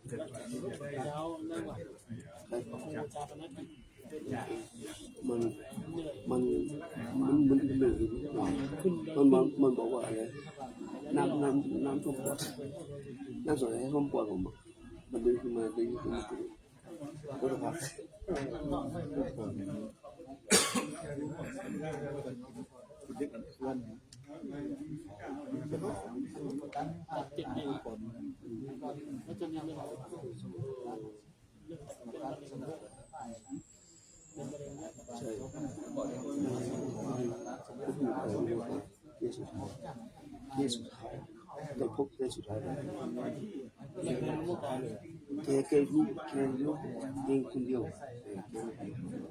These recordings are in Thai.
แล้วนั่นแหละชาปนกิจมันเหนื่อยมันบอกว่าอะไรน้ำท่วมปอดน้ำสายท่วมปอดผมมันดึงขึ้นมาก็จะพักเจ็บเองแล้วจนยังไม่หายใช่เคสสุดท้ายได้พบเคสสุดท้ายแกรู้เองคนเดียว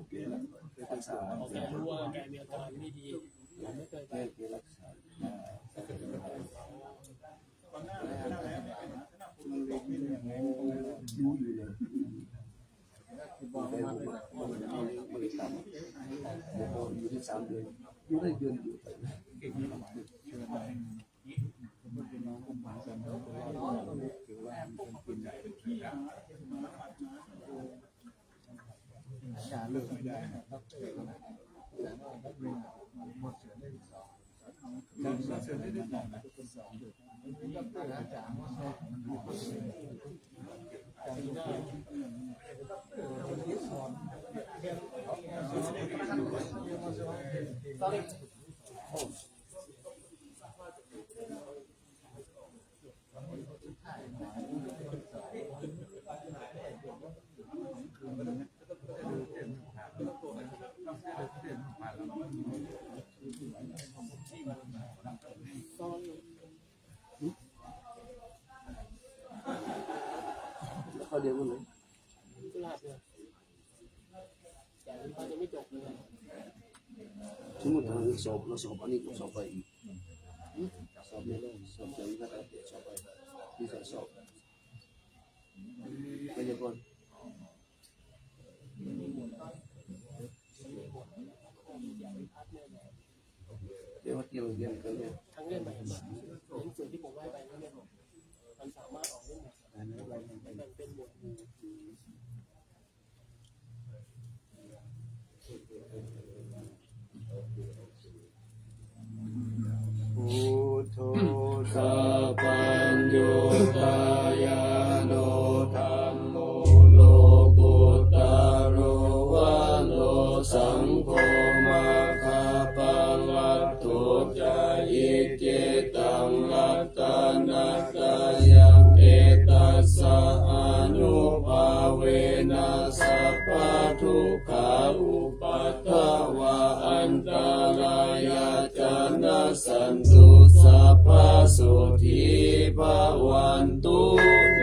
แกรักษาแกรู้ว่าแกมีอาการไม่ดีไม่เคยไปแกรักษารู้อยู่เลยไม่ได้ทำแล้วก็อยู่ที่3 เดือนอยู่ได้เดือนอยู่ไปเขาเดียวกันเลยกุหลาบเนี่ยแต่มันจะไม่จบเลยสมมติเราสอบอันนี้สอบไปอีกสอบไม่ได้สอบอย่างนี้ก็ได้สอบไปที่จะสอบไปเรียบร้อยเดี๋ยวเกี่ยวเรียนกันเนี่ยทั้งเล่นใหม่หนังสือที่ผมให้ไปนั่นเนี่ยมันสามารถออกเล่นมันเป็นหมวดพุทโธสัพพัญโยตายาโนธัมโมโลกุตตโรวะโลสังโฆมาคาปังลัตถุจายิเจตังลัตตานัตตายังเอตัสสะอนุภาเวนะสัพพะทุกขาอุปัฏฐวะอันตรายาจนะสันตุสัพพะสุธีภวันตุโน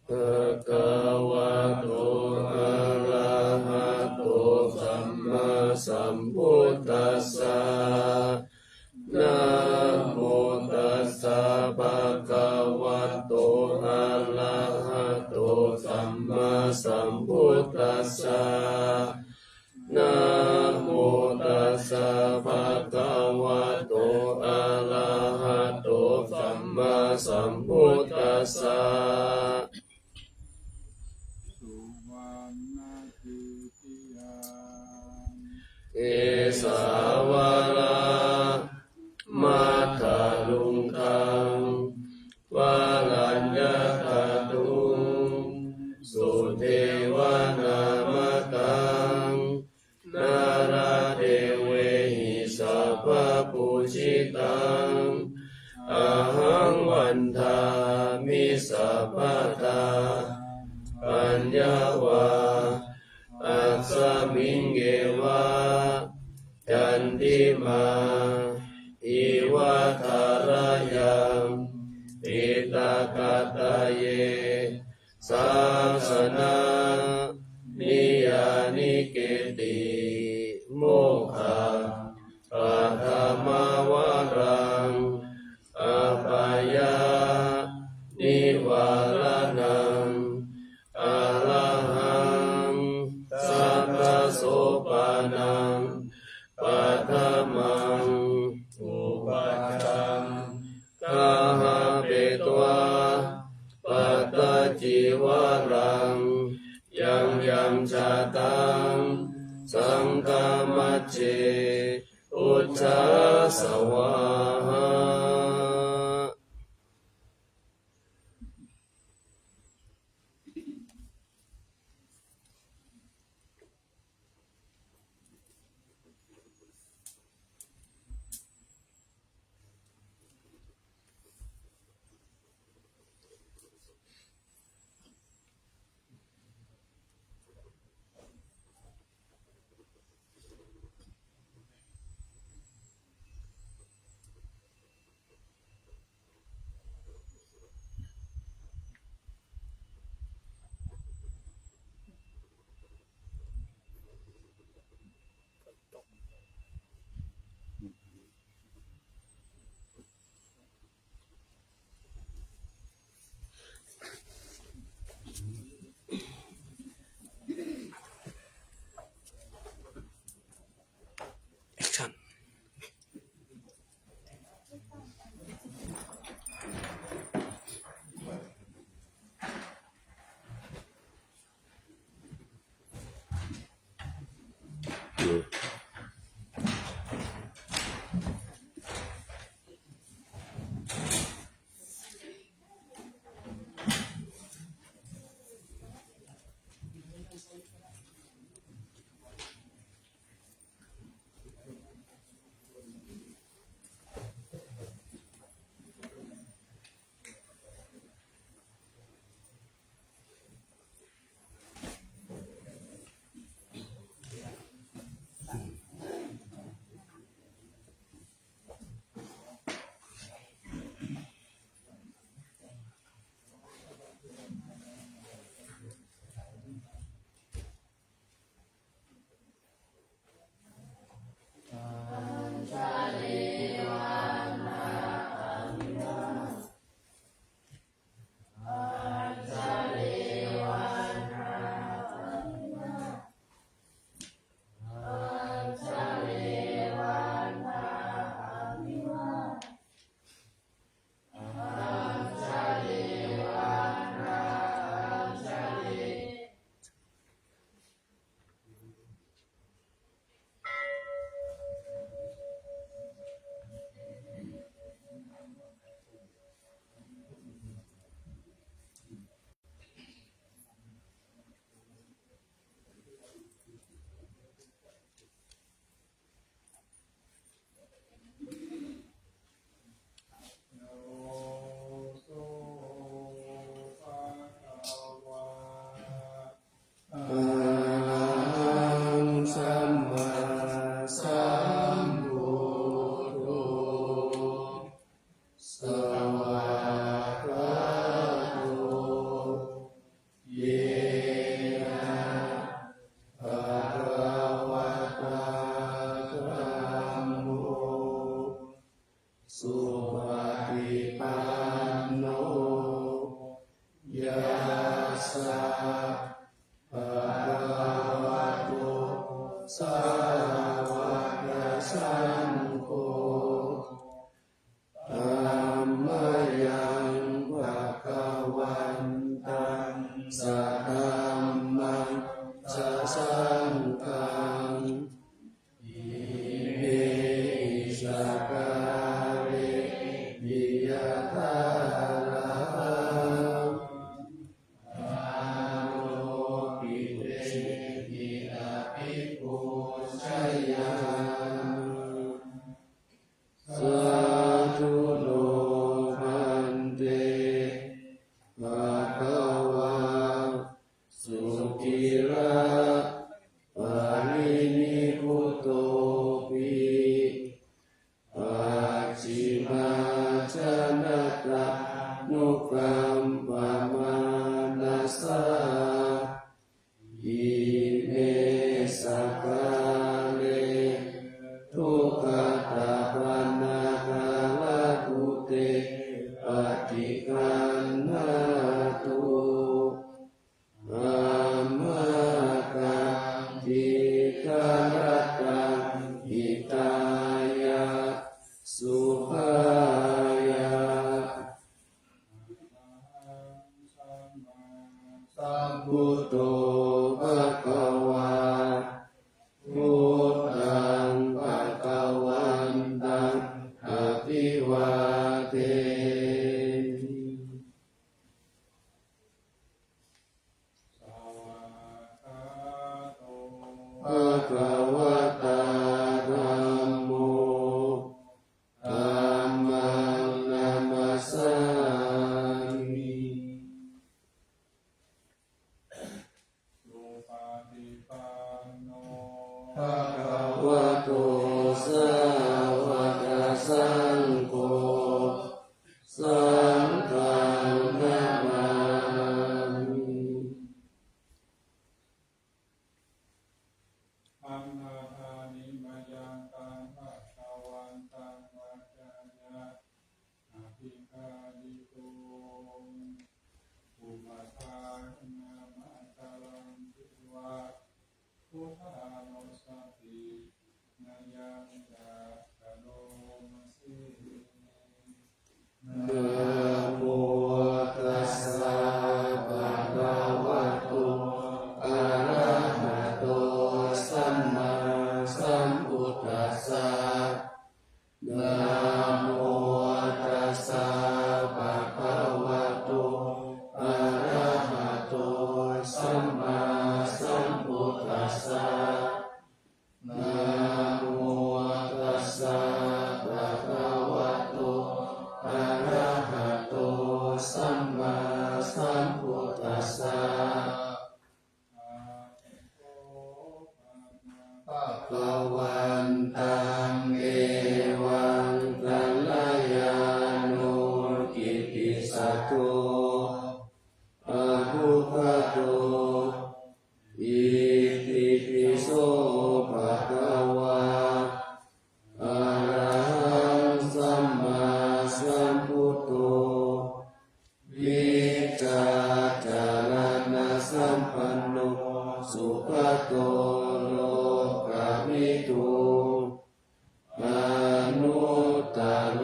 ภะคะวะโตอะระหะโตสัมมาสัมพุทธัสสะนะโมตัสสะภะคะวะโตอะระหะโตสัมมาสัมพุทธัสสะนะโมตัสสะภะคะวะโตอะระหะโตสัมมาสัมพุทธัสสะเอสาวลามัทธาลุงคังวาลัญญาตาตุงสุเทวานามตังนารา เดเวหิสัพพปุชิตังอะหังวันทามิสัพพตาปัญญาวาอัสสมิงเกวะจันติมาอิวะทารยังปิตากาตเยสาสนานิยานิเกติโมฆะปัทมาวรังอปายานิวารนังอรหังสัพพโสปานังปัทมังอุปัชฌังคาหะเปตวาปัตตจิวรังยังยัมชาตังสังฆมัจเจอุจจาสวาหา วะโตสาวกสังโฆสังฆังนามามิอัมนาทานิมายังตังภะคะวันตังวะจายะอภิคาลิโตอุปทานนามาตาลังทิวะพุทธานุสตินายังจากะโลมาสิ นะโมตัสสะภะคะวะโตอะระหะโตสัมมาสัมพุทธัสสะนะโมตัสสะภะคะวะโตอะระหะโตสัมมาสัมพุทธัสสะนะโมตัสสะภะคะวะโตอะระหะโตสัมมาสัมพุทธัสสะภะคะวันตังเอวังกัลยาโนกิตติสัตโตอะภุคโตอิติปิโสภะคะวะอะระหังสัมมาสัมพุทโธวิจาจารณสัมปันโนสุขโตโลกวิทูอนุตตโร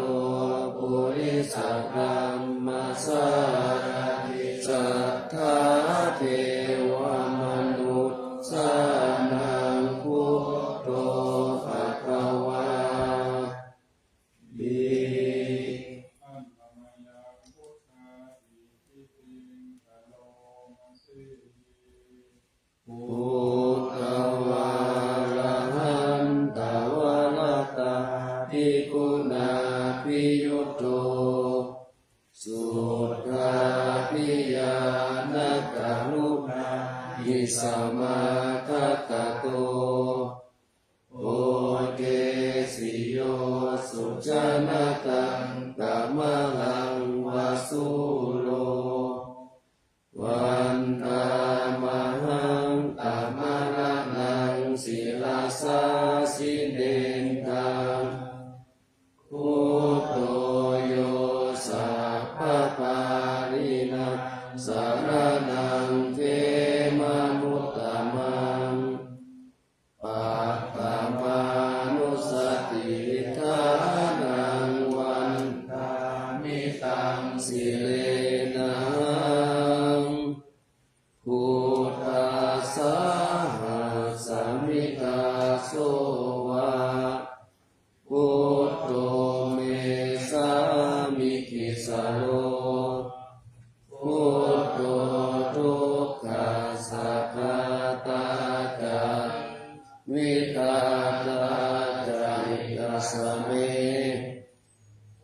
ปุริสธัมมัสสารติสัทธาเทวมนุษย์สานังพุทโธภคะวาติ อัมมะยังพุทธาอิติปิงกะโลมาสิ พุทธวาระหันตวรตาภิกขุนาภิยุตโตสุทธาภิญาณกรุณาหิสมาคัตตโตโอเกสิโยสุจนะตังกามลังวาสุโลวันตามหังตามะนังศิลาสาสิเดนตังพุทโธโยสัพพปารินังสารนังเทมนุตตมังปัตตมานุสติทานังวันทามิตังสิเลนะพุทธัสสะสัมมิกาโสวะพุทโธเมสามิกิสโลพุทโธทุกขัสสะคาตาจัตวิตาตาจาริกาสเม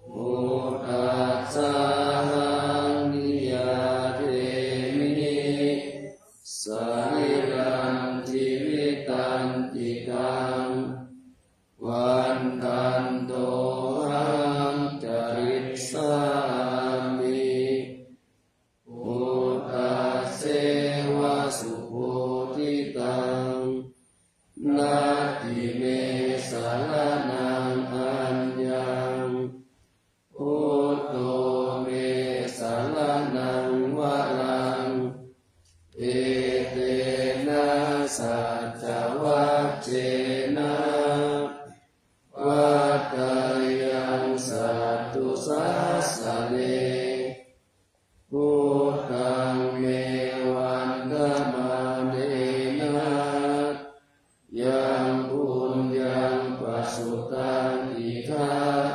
พุทธัสสะหังนิยาเทมิสริรังทิวิตันติตังวันตันโตหังจริตสามิพุทธัสเสวะสุโพธิตังนาทิเมสารนังอัญญังพุทโธเมสารนังวรังเอเตนะสัจจวัคเจนะวัฏฏายังสัตตุสัสสะเนพุทธังเมวันธมาเนนะยังบุญยังปัสสุตังอิทัส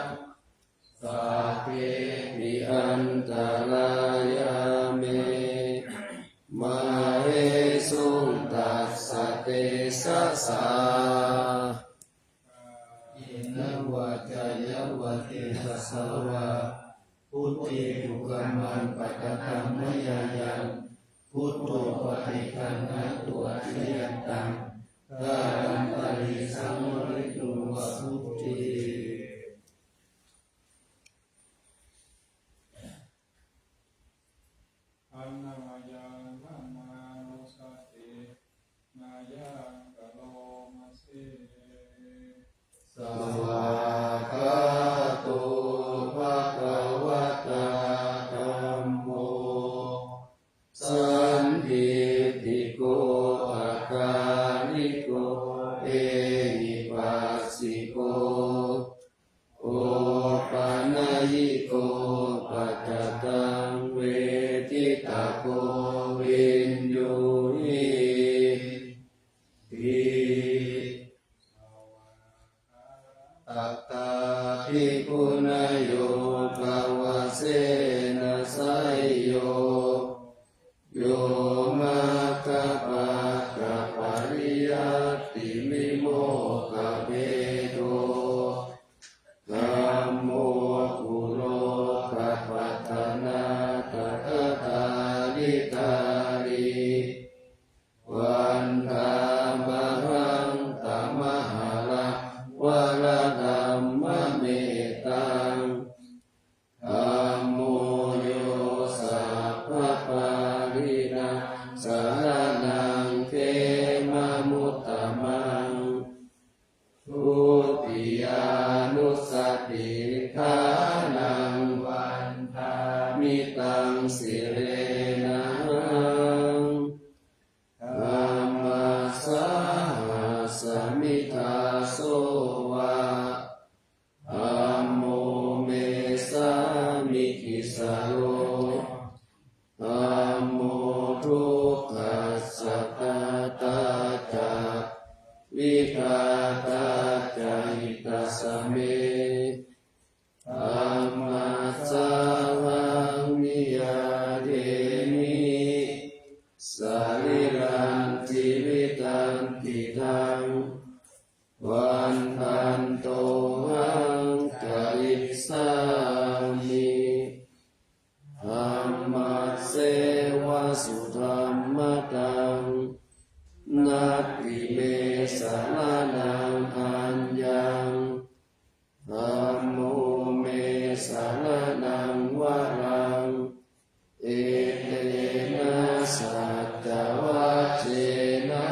สัพเพปิอันตรายาเมมาเฮสุงตัสสะเตสะสาอินะวัจยวัติทัสสวะพุทธิภุกัมมันปัตตังมยายังพุทโธปฏิคันหะตัวเทียนตังกาลัมปริสังวเร สิโกโอปานายิโกปัจจตังเวทิตาโกวินยูหิทิตัตตาภิกขุนโยภวเสนะไสยโยโยมาคปะกะปริยัตติวิโมกขเบโตธัมโมกุโลภัปปัตถนาตถาตาลิตาริวันธามหังตมหาละวะระธัมมะเมตังธัมโมโยสัพพะปารินังสารนังเขมะมุตตมังทุติยานุสติขานังวันทามิตังสิเรนังธัมมัสสะหัสสมิทาโสวะธัมโมเมสามิกิสโลธัมโมทุกขัสสะตาตาจะวิคาตาจะหิตัสสะเมธัมมัสสะหังนิยาเทมิสรีรังชีวิตังติทังวันทันโตหังกริสามิธัมมัสเสวะสุธัมมตังนัตติเมสารนังอัญญังธัมโมเมสารนังวรังเอเตนะสัจจวัชเชนะ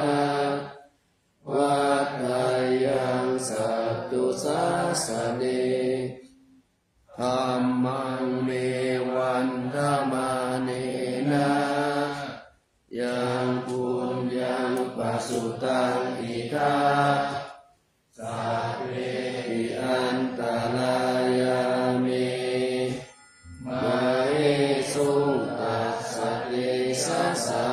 วัฏฏายังสัตตุสาสเนธัมมังเมวันธมาเนนะยังปุญญังปัสสุตังอิทาสัพเพปิอันตรายามิมาเอสุตัสสะเตสัสสะ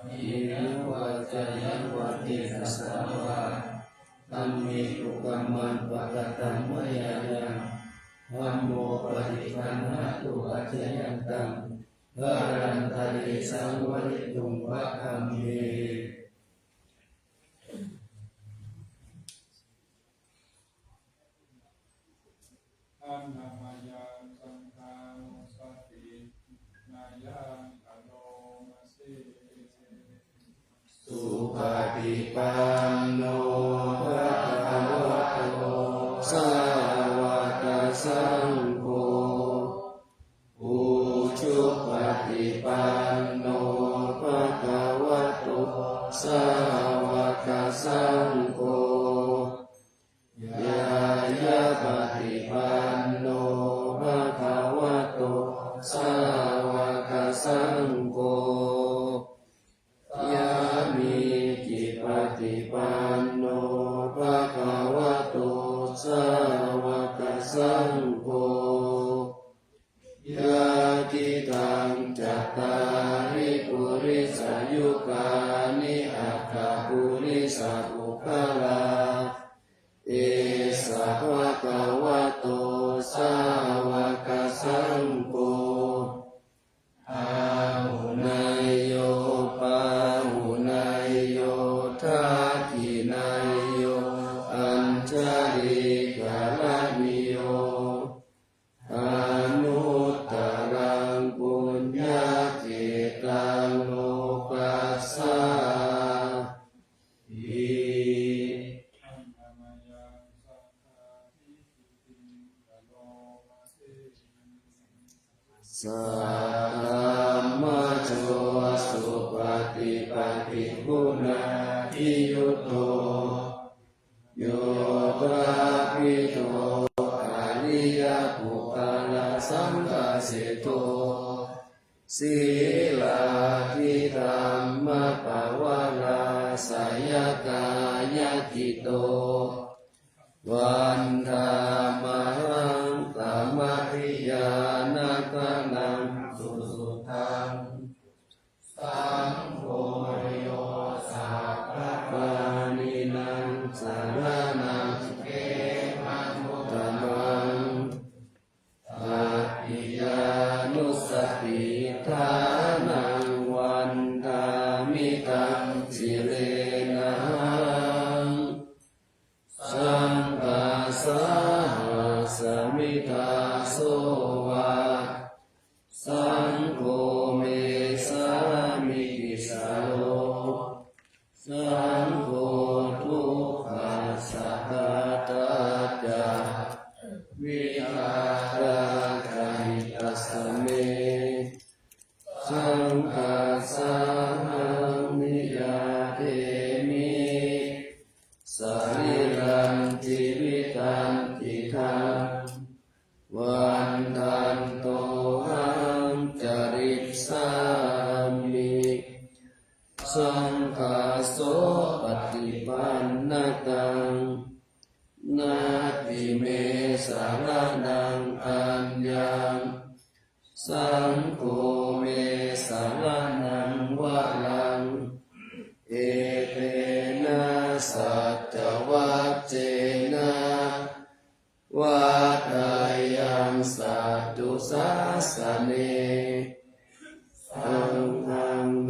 อินะวัจจยังวัฏิสัสสะวะธัมมิทุกขัมมันปะกะตัมมะยายังธัมโมปฏิปันหะตุอัจฉยันตังวะรันตติสังวริตุงวะคัมเมอันนามายังสังฆานุสตินายังอโลมาเส สุปฏิปันโนภะคะวะโตสาวกสังโฆอุชุปฏิปันโนภะคะวะโตสาวกสังโฆยายาปฏิปันโนภะคะวะโตสาวกสังโฆยามิจิปฏิปันโนภะคะวะโตสาวกสังโฆยาติตังจัตตาริปุริสายุกานิอัคคปุริสาอุคลาเอสะภะคะวะโตสาวกสังโฆอาหุนายโยปาหุนายโยทักขินายโยอัญชลิกาลนิโยอนุตตรังปุญญาเกตังโลกัสสาหิ อันนามายังสังฆาทิติอโลมาเส สัทธมมะโชสุปฏิปันติคุณาทิยุตโตโยตระพิโตอริยปุคลาสังฆเสโตศีลาทิธรรมปวาราสยกายะ จิตโตวันธามังตมริยานาคนังสุสุทังสังโฆโยสัพพะปานินังสารนังเกมังมุตตมังอาทิยานุสติทานังวันธามิตังสิเรนะสังฆาสาสมิทาโสวาสังโฆเมสามิกิสาโลสังโฆทุกขาสัพพะตาจาวิหารกามิตัสสะเมสังฆาสามิยาเทมิสาริรันติวิตันติทังวันทันโตหังจริตสามิสังฆาโสปฏิปันนตังนาติเมสารนังอัญญังสังโฆเมสารนังวะลังเอเตนะสัจจวัจเจนะวัฏฏายังสัตตุสาสเนสังฆังเม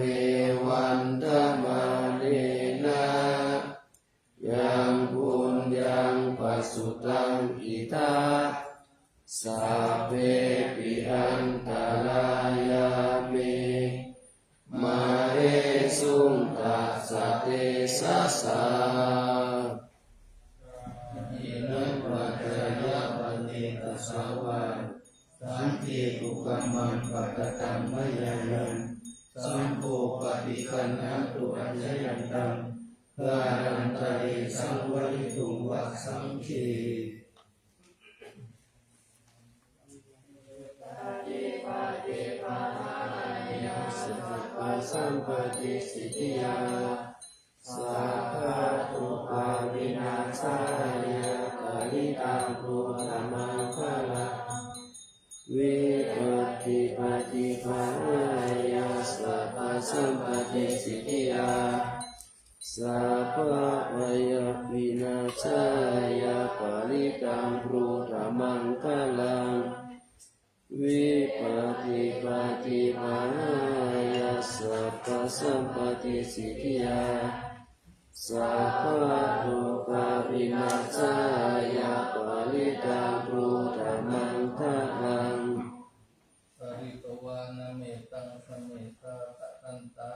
วันธมาเนนะยังบุญยังปัสสุตังอิทาสัพเพปิอันตรายามิมาเอสุงตัสสะเตสะสะอินังปัจจยปันติตัสสะวะสันติตุกัมมังปัตตตังมะยายันสังโฆปฏิคันหันตุอัญญยันตังพระรันตะเรสังวริตุงวัสสังคีสัมปติสิทธิยาสัพพะทุกขาวินาศายะกาลิตังพุทธมังคละวิปัสสิปฏิภาณะสัพพะสัมปติสิทธิยาสัพพะวยวินาศายะกาลิตังพุทธมังคลังวิปัสสิปฏิภาณะสัพพะสัมปติสิทธิยาสัพพะทุกขาวินาศายะกาลิตังพุทธมังคลังปริตวานะเมตังสเมตาตะตันตา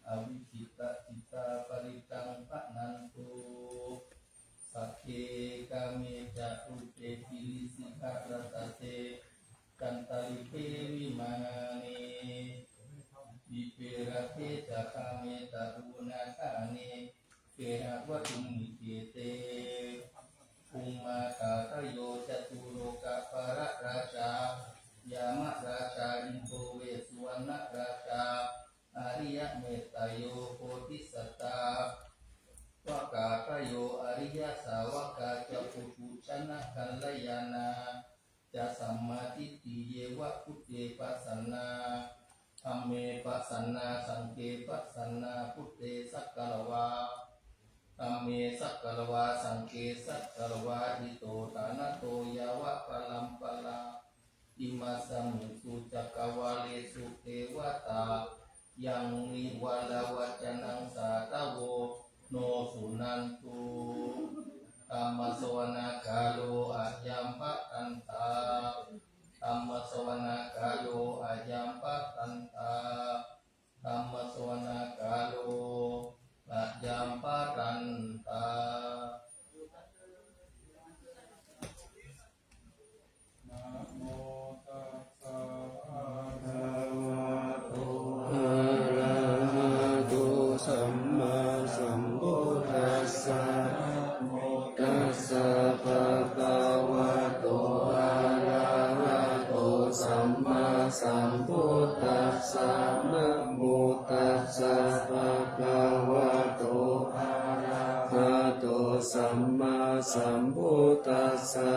อวิจิตะจิตาปริตังปะนันตุสัพเพกาเมจะอุเตปิลิสิกะรัตเตกันตาลิเทวิมานีวิเประเทจะคาเมตารุนาคานีเกหะวัตุมิเกเตภูมาคาทโยจตุโลกะปะระราชายามะราชาอินโทเวสุวรรณราชาอาริยเมตตโยโพธิสัตตาวกาทโยอริยสาวกาจะปุถุชนะกัลยาณาจะสัมมาทิฏฐิเยวะพุทเทปัสสนาธัมเมปัสสนาสังเฆปัสสนาพุทเทสักกะวาธัมเมสักกะวาสังเฆสักกะวาอิโตตานะโตยาวะปะลัมปะลาอิมาสัมสุจักกวาเลสุเทวตายังนิวาลาวัจนังสาตโวโนสุนันตุธัมมสวนาคาโลอะยัมปะตันตาธัมมสวนาคาโลอะยัมปะตันตาธัมมสวนาคาโลอะยัมปะตันตานะโมตัสสะภะคะวะโตอะระหะโตสัมมาสัมพุทธัสสะตัสสะภะคะวะโตอะระหะโตสัมมาสัมพุทธัสสะนะโมตัสสะภะคะวะโตอะระหะ ะโตสัมมาสัมพุทธัสสะ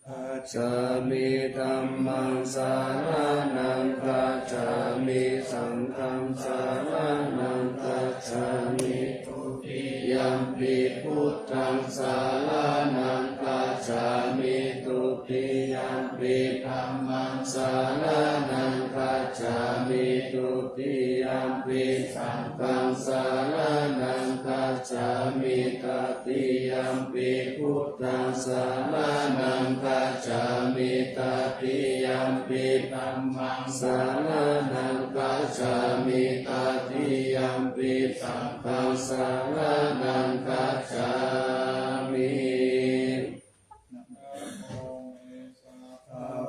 คัจฉามิธัมมังสรณังคัจฉามิสังฆังสรณังคัจฉามิทุติยัมปิพุทธังสรณังคัจฉามิทุติยัมปิธัมมังสรณังคัจฉามิทุติยัมปิสังฆังสรณังคัจฉามิตติยัมปิพุทธังสรณังคัจฉามิตติยัมปิธัมมังสรณังคัจฉามิตติยัมปิสังฆังสรณังคัจฉามิ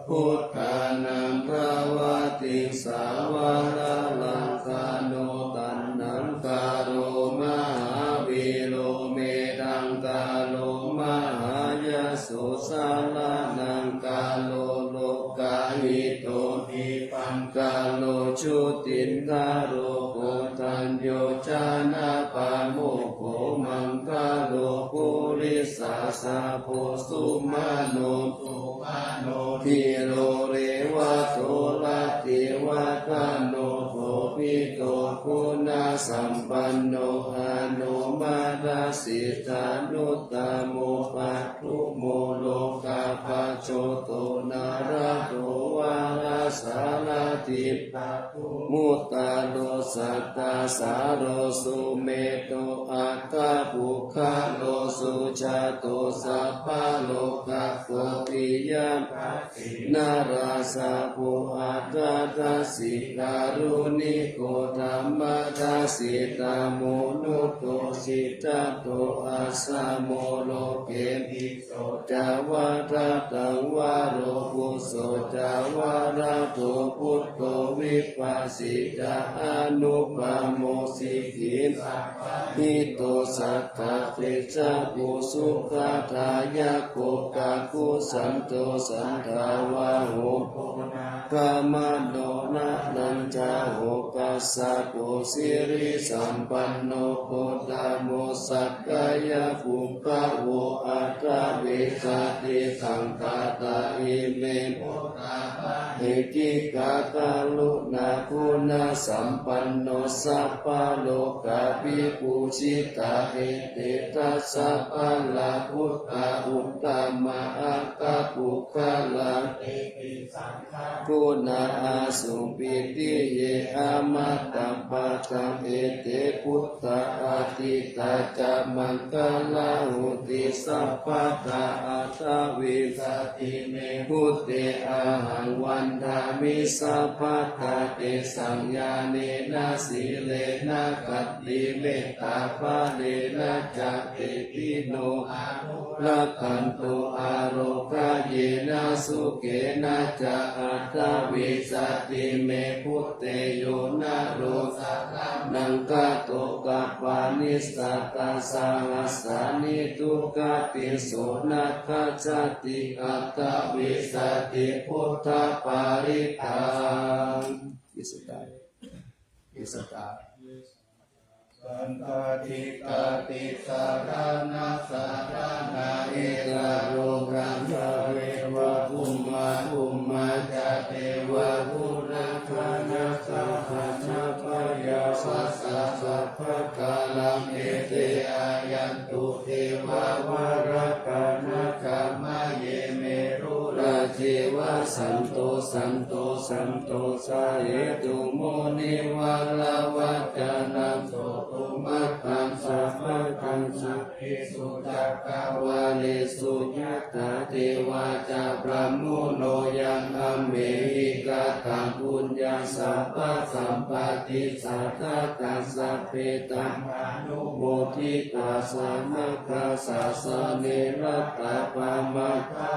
พุทธานังพระวติสาวรลังกาโนตันนังกาโรมหาวิโลเมตังกาโลมหายสุสาลานังกาโลโลกาหิโตทิปังกาโลชุตินกาโรโกตัญโยจานาปาโมโขมังกาโลปุริสาสาโพสุมาโนตุมาโนทิโรเรวะโตละติวะตาโนโหปิโตคุณาสัมปันโนหาโนมาดาสิตานุตตโมปัตถุโมโลกาภาโชโตนาราโตวาราสาลาติปะมุตตาโลสัตตาสาโรสุเมโตอัตตาภุคาโลสุชาโตสัพพะโลกะโกปิยัมนาราสาภุอัตตาทัสสิการุณิโกธัมมทัสสิตาโมนุโตสิตาโตอาสาโมโลเกภิกขุจาวาระตังวาโรปุโสจาวาระโตพุทโธวิปัสสิจาอนุปโมสิกินหิโตสัทธะเตจาปุสุขทายะโกกาคุสันโตสันทาวาโหกามโนนะนันจาโหปัสสะโกสิริสัมปันโนโคตโมสักกายภูปะโวอัตตาเวสติสังฆาตาอิเมโมตาเอกิกาตาลุนาคุณาสัมปันโนสัพพะโลกาภิปุชิตาเอเตตัสสะปะลาพุทธาอุตตมะอัตตปุคลาเอติสังฆาคุณาอาสุปิติเยอามาตตปัจจังเอเตพุทธาอาทิตาจามังคลาหุติสัพพะตาอัตตวิสติเมพุทเตอาหังวันทามิสัพพะตาเตสัญญาเนนะสีเลนะกัตติเมตตาภาเลนะจัตติปิโนอานุรักขันโตอาโรคาเยนะสุเกนะจะอัตตวิสติเมพุทเตโยนะโรสะนังกะโตกะปานิสัตตาสังสสานิทุกขติโสนะคัจจติอัตตวิสติพุทธปาริตังวิสตาวิสตาสันตติกาติสารนาสารนาเอกโรกังสเววะภุมมาภุมมาจเทวะภูราคานาสัพพะนาพยาสัสสะสัพพะกาลังเอเตอายันตุเทวาวารกานาคามะเยเมรุราเจวะสันโตสันโตสันโตสาเหตุโมนิวาลาวัจานังโตตุมัตตังสัพพะตังสัพเพสุจักขวาเลสุยัตถาเทวาจาพระมุโนยังอเมหิกาตังปุญญาสัพพะสัมปติสัทธาตัสสะเพตังอนุโมทิตาสามัคคาสาสเนรัตตาปามัคคา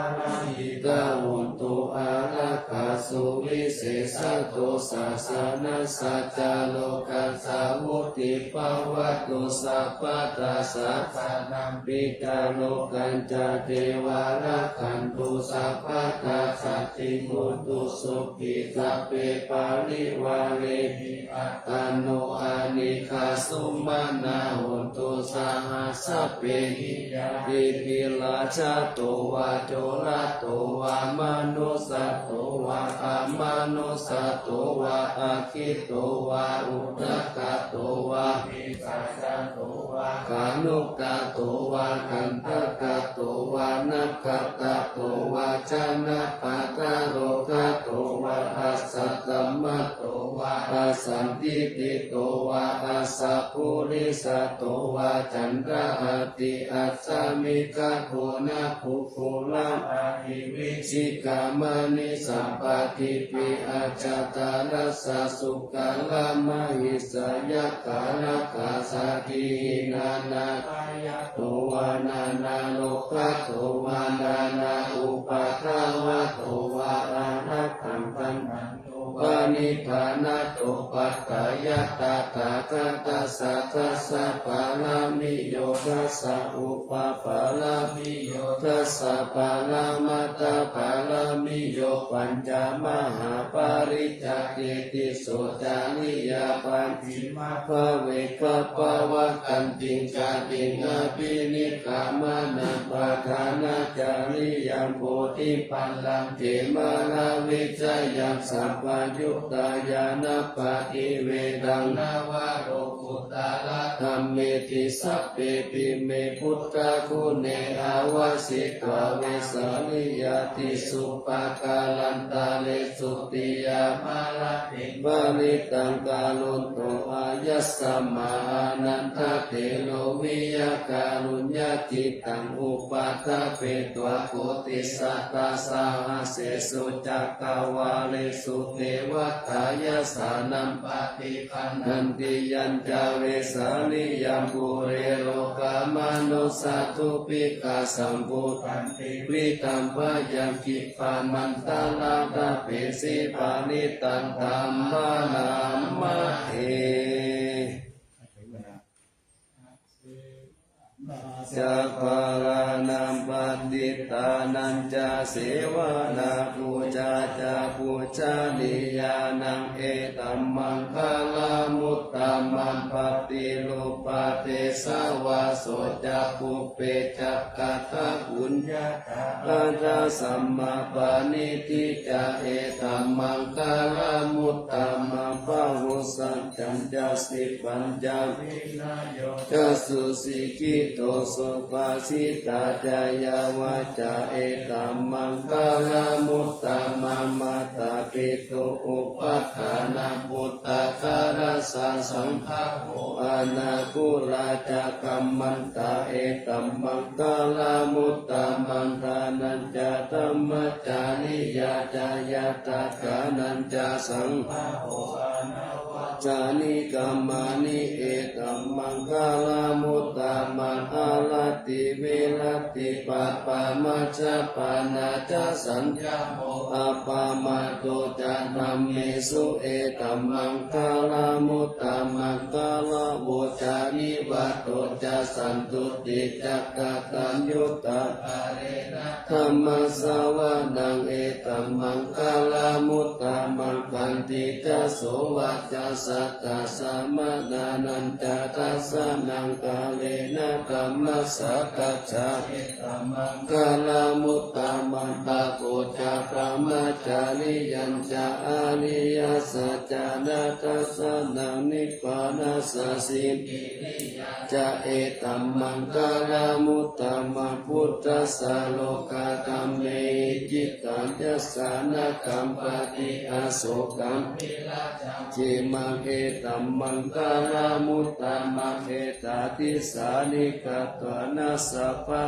หิตาหุนตุอารักขาสุวิเศษโตสาสนัสสัจจโลกัสสาวุติภาวะตุสัพพะตัสสะสานัมปิตาโลกันจเทวารักขันตุสัพพะตัสสะติมุตตุสุขิสัพเพปา ลิวาเลหิอัตตโนอานิคาสุมานาหุนตุสาหัสสะเปหิยาติปิลาชาโตวาโจระโตวามนุสสะโตวาอามนุสสะโตวาอาคิโตวาอุทกขะโตวาวิสัสสะโตวากานุกะโตวากันทกะโตวานัคขะตะโตวาชนะปัตตะโรคะโตวาอัสสะตัมมะโตวาอสันติติโตวาอัสสะภูริสะโตวาจันทะอาติอัสสมิกะโคนะภูโคลังอาหิวิชิกามานิสัมปติปิอาจตารัสสะสุกาลามหิสยะกาลกาสาทินานาคายะโตวานานาโลกะโตวานานาอุปาทาวะโตวาอาหัตถังตัมหันโตวานิพพานะโตปัตตายะตถาคตัสสะทัสสะปาลามิโยทัสสะอุปปาลามิโยทัสสะปาลามัตตาปาลามิโยปัญจมหาปาริจเกติโสจานิยาปันติมาภเวกปวะกันติงกาติงอภินิกามานะปะทานาจาริยังโพธิปัลลังเถมานาวิจยังสัพพยุตตายานะปะทิเวดังนาวาโรกุตตาละธัมเมติสัพเพปิเมพุทธคุณเนอาวาสิตวเวสาลิยติสุปกาลันตาเลสุติยามาลติวานิตังกาลุนโตอายัสสมานันทเตโลวิยกาลุญญาจิตังอุปัฏฐเปตวโคติสัตตาสาหเสสุจักกวาเลสุเทวตายาสานัมปฏิปันนันติยัญจาเวสาลิยัมปุเรโลกามนุสัตถุปิกาสัมพุตันติวิตัมปะยังกิปามันตาลาตาเปสิปานิตันตัมมานามาเทจักพาลานัมปฏิตานันจาเสวนาปูจาจาปูชานิยานังเอตัมมังคลามุตตมัมปฏิโลปะเตสาวาโสจักปุเปจักกัตถะปุญญาตาตาสัมมาปานิทิจาเอตัมมังคลามุตตมัมปะหุสัจจัญจสิปัญจวินาโยจัสสุสิกิโตสุปาสิตาจายาวาจาเอตัมมังคลามุตตมัมมาตาปิตุอุปัฏฐานาปุตตะคาราสะสังฆโหอานาคุลาจักกัมมันตาเอตัมมังคลามุตตมังทานัญจตัมมจานิยาจายาตากานัญจสังฆโหจานิกัมมานิเอตัมมังคลามุตตมังอาลติเวลติปัปปามัจจปานาจสัญญาโมอัปปามาโตจันธัมเมสุเอตัมมังคลามุตตมังคลาโวจานิวัตโตจะสันตุติจักกตัญยุตตะอะเรนะธัมมสวานังเอตัมมังคลามุตตมังคันติจะโสวัจจะสัตตะสัมมานานันจะทัสสะนังกาเลนะกัมมัสสะกัจฉาเอตัมมังคลามุตตมังปะโกจะพระมัจจาริยัญจะอาริยสัจจานาทัสสะนังนิพพานัสสะสิกิริยาจะเอตัมมังคลามุตตมังพุทธัสสะโลกาธัมเมจิตตัญญสานะกัมปติอาโสกัมจิมังเอตัมมังคลามุตตมังเอตติสานิกัตตนะสัพพะ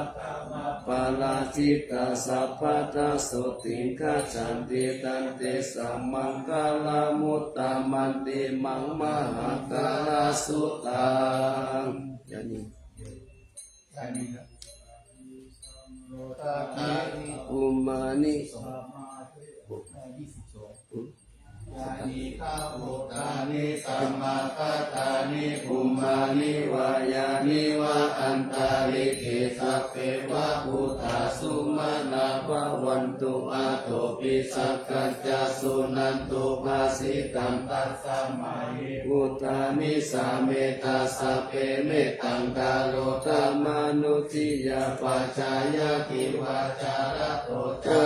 ปาลาจิตาสัพพะทัสสุติขัจฉันติตันเตสัมมังคลามุตตมันติมังมหาคลาสุตังอย่างนี้อุมานิ นิฆาปุตตานิสัมมาคัตตานิภูมานิวายานิวะอันตาลิเกสัพเพวะพุทธาสุมาณาภวันตุอาโตปิสักกัจจสุนันตุภาสิตัมตัสสะมาหิพุทธานิสาเมตาสัพเพเมตังกาโลธรรมานุทิยาปัจจายาคิวาจาระโตจา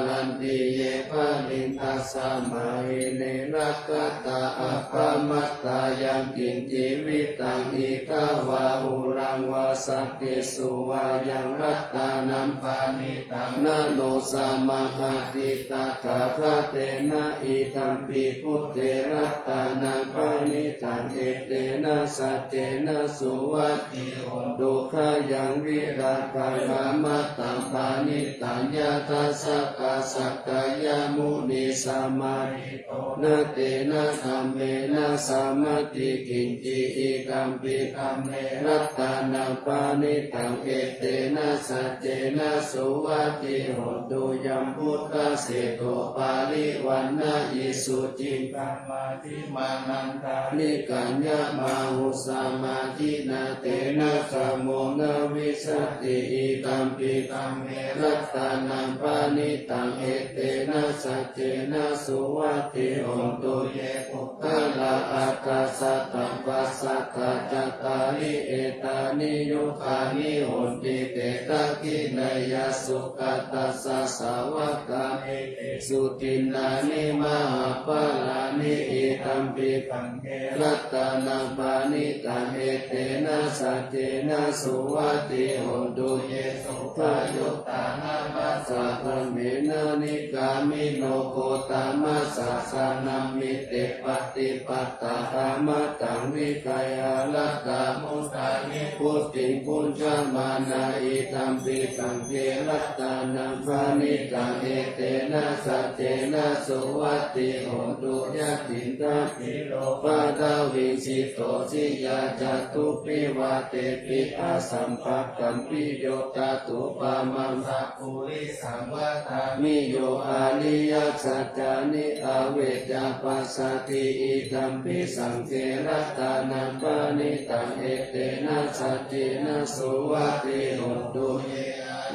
รันติเยภาลินทัสสะมาหิเนรักขตาอัปปมัตตายังกินจิวิตังอิกาวาหุรังวาสักเกสุวายังรัตตานัมปานิตังนาโนสามาหาติตาคาคาเตนะอิตัมปิพุทเทรัตตานังปานิตังเอเตนะสัจเจนะสุวัตติโหตุขายังวิราคังอามัตตังปานิตังยะทัสสะกะสักกายมุนิสัมมาหิโตนะเตนะธัมเมนะสัมมติกินจิอิกัมปิกัมเมรัตตานังปานิตังเอเตนะสัจเจนะสุวัตติโหตุยัมพุทธเสโตปาริวันนะอิสุจิงกัมมาทิมานันทานิกัญญามาหุสามาทินาเตนะขโมนะวิสติอิกัมปิกัมเมรัตตานังปานิตังเอเตนะสัจเจนะสุวัตติโหตุเยปุคลาอัตตาสัตตปัสสัตตจัตตาริเอตานิยุคานิโหติเตตะกินายสุขัตตัสสะสาวกาเอเตสุตินานิมหาปาลานิอิตัมปิกังเกรัตตานังปานิตังเอเตนะสัจเจนะสุวัตติโหตุเยสุขยุตตานามัสสะธรรมนานิกามิโนโคตามัสสะสานัมมิเตปฏิปัตตาธรรมตังวิกายาลัตตามุตานิพุทธิปุญจมานาอิตัมปิกังเกรัตตานังปานิตังเอเตนะสัจเจนะสุวัตติโหตุยะติตาปิโลปะทาวิสิโตสิยาจตุปิวาเตปิอาสัมภักขัมปิโยตตุปามังสัพพุริสังวัฏามิโยอานิยัสสัจจานิอาเวจาปัสสติอิตัมปิสังเกรัตตานังปานิตังเอเตนะสัจเจนะสุวัตติโหตุเย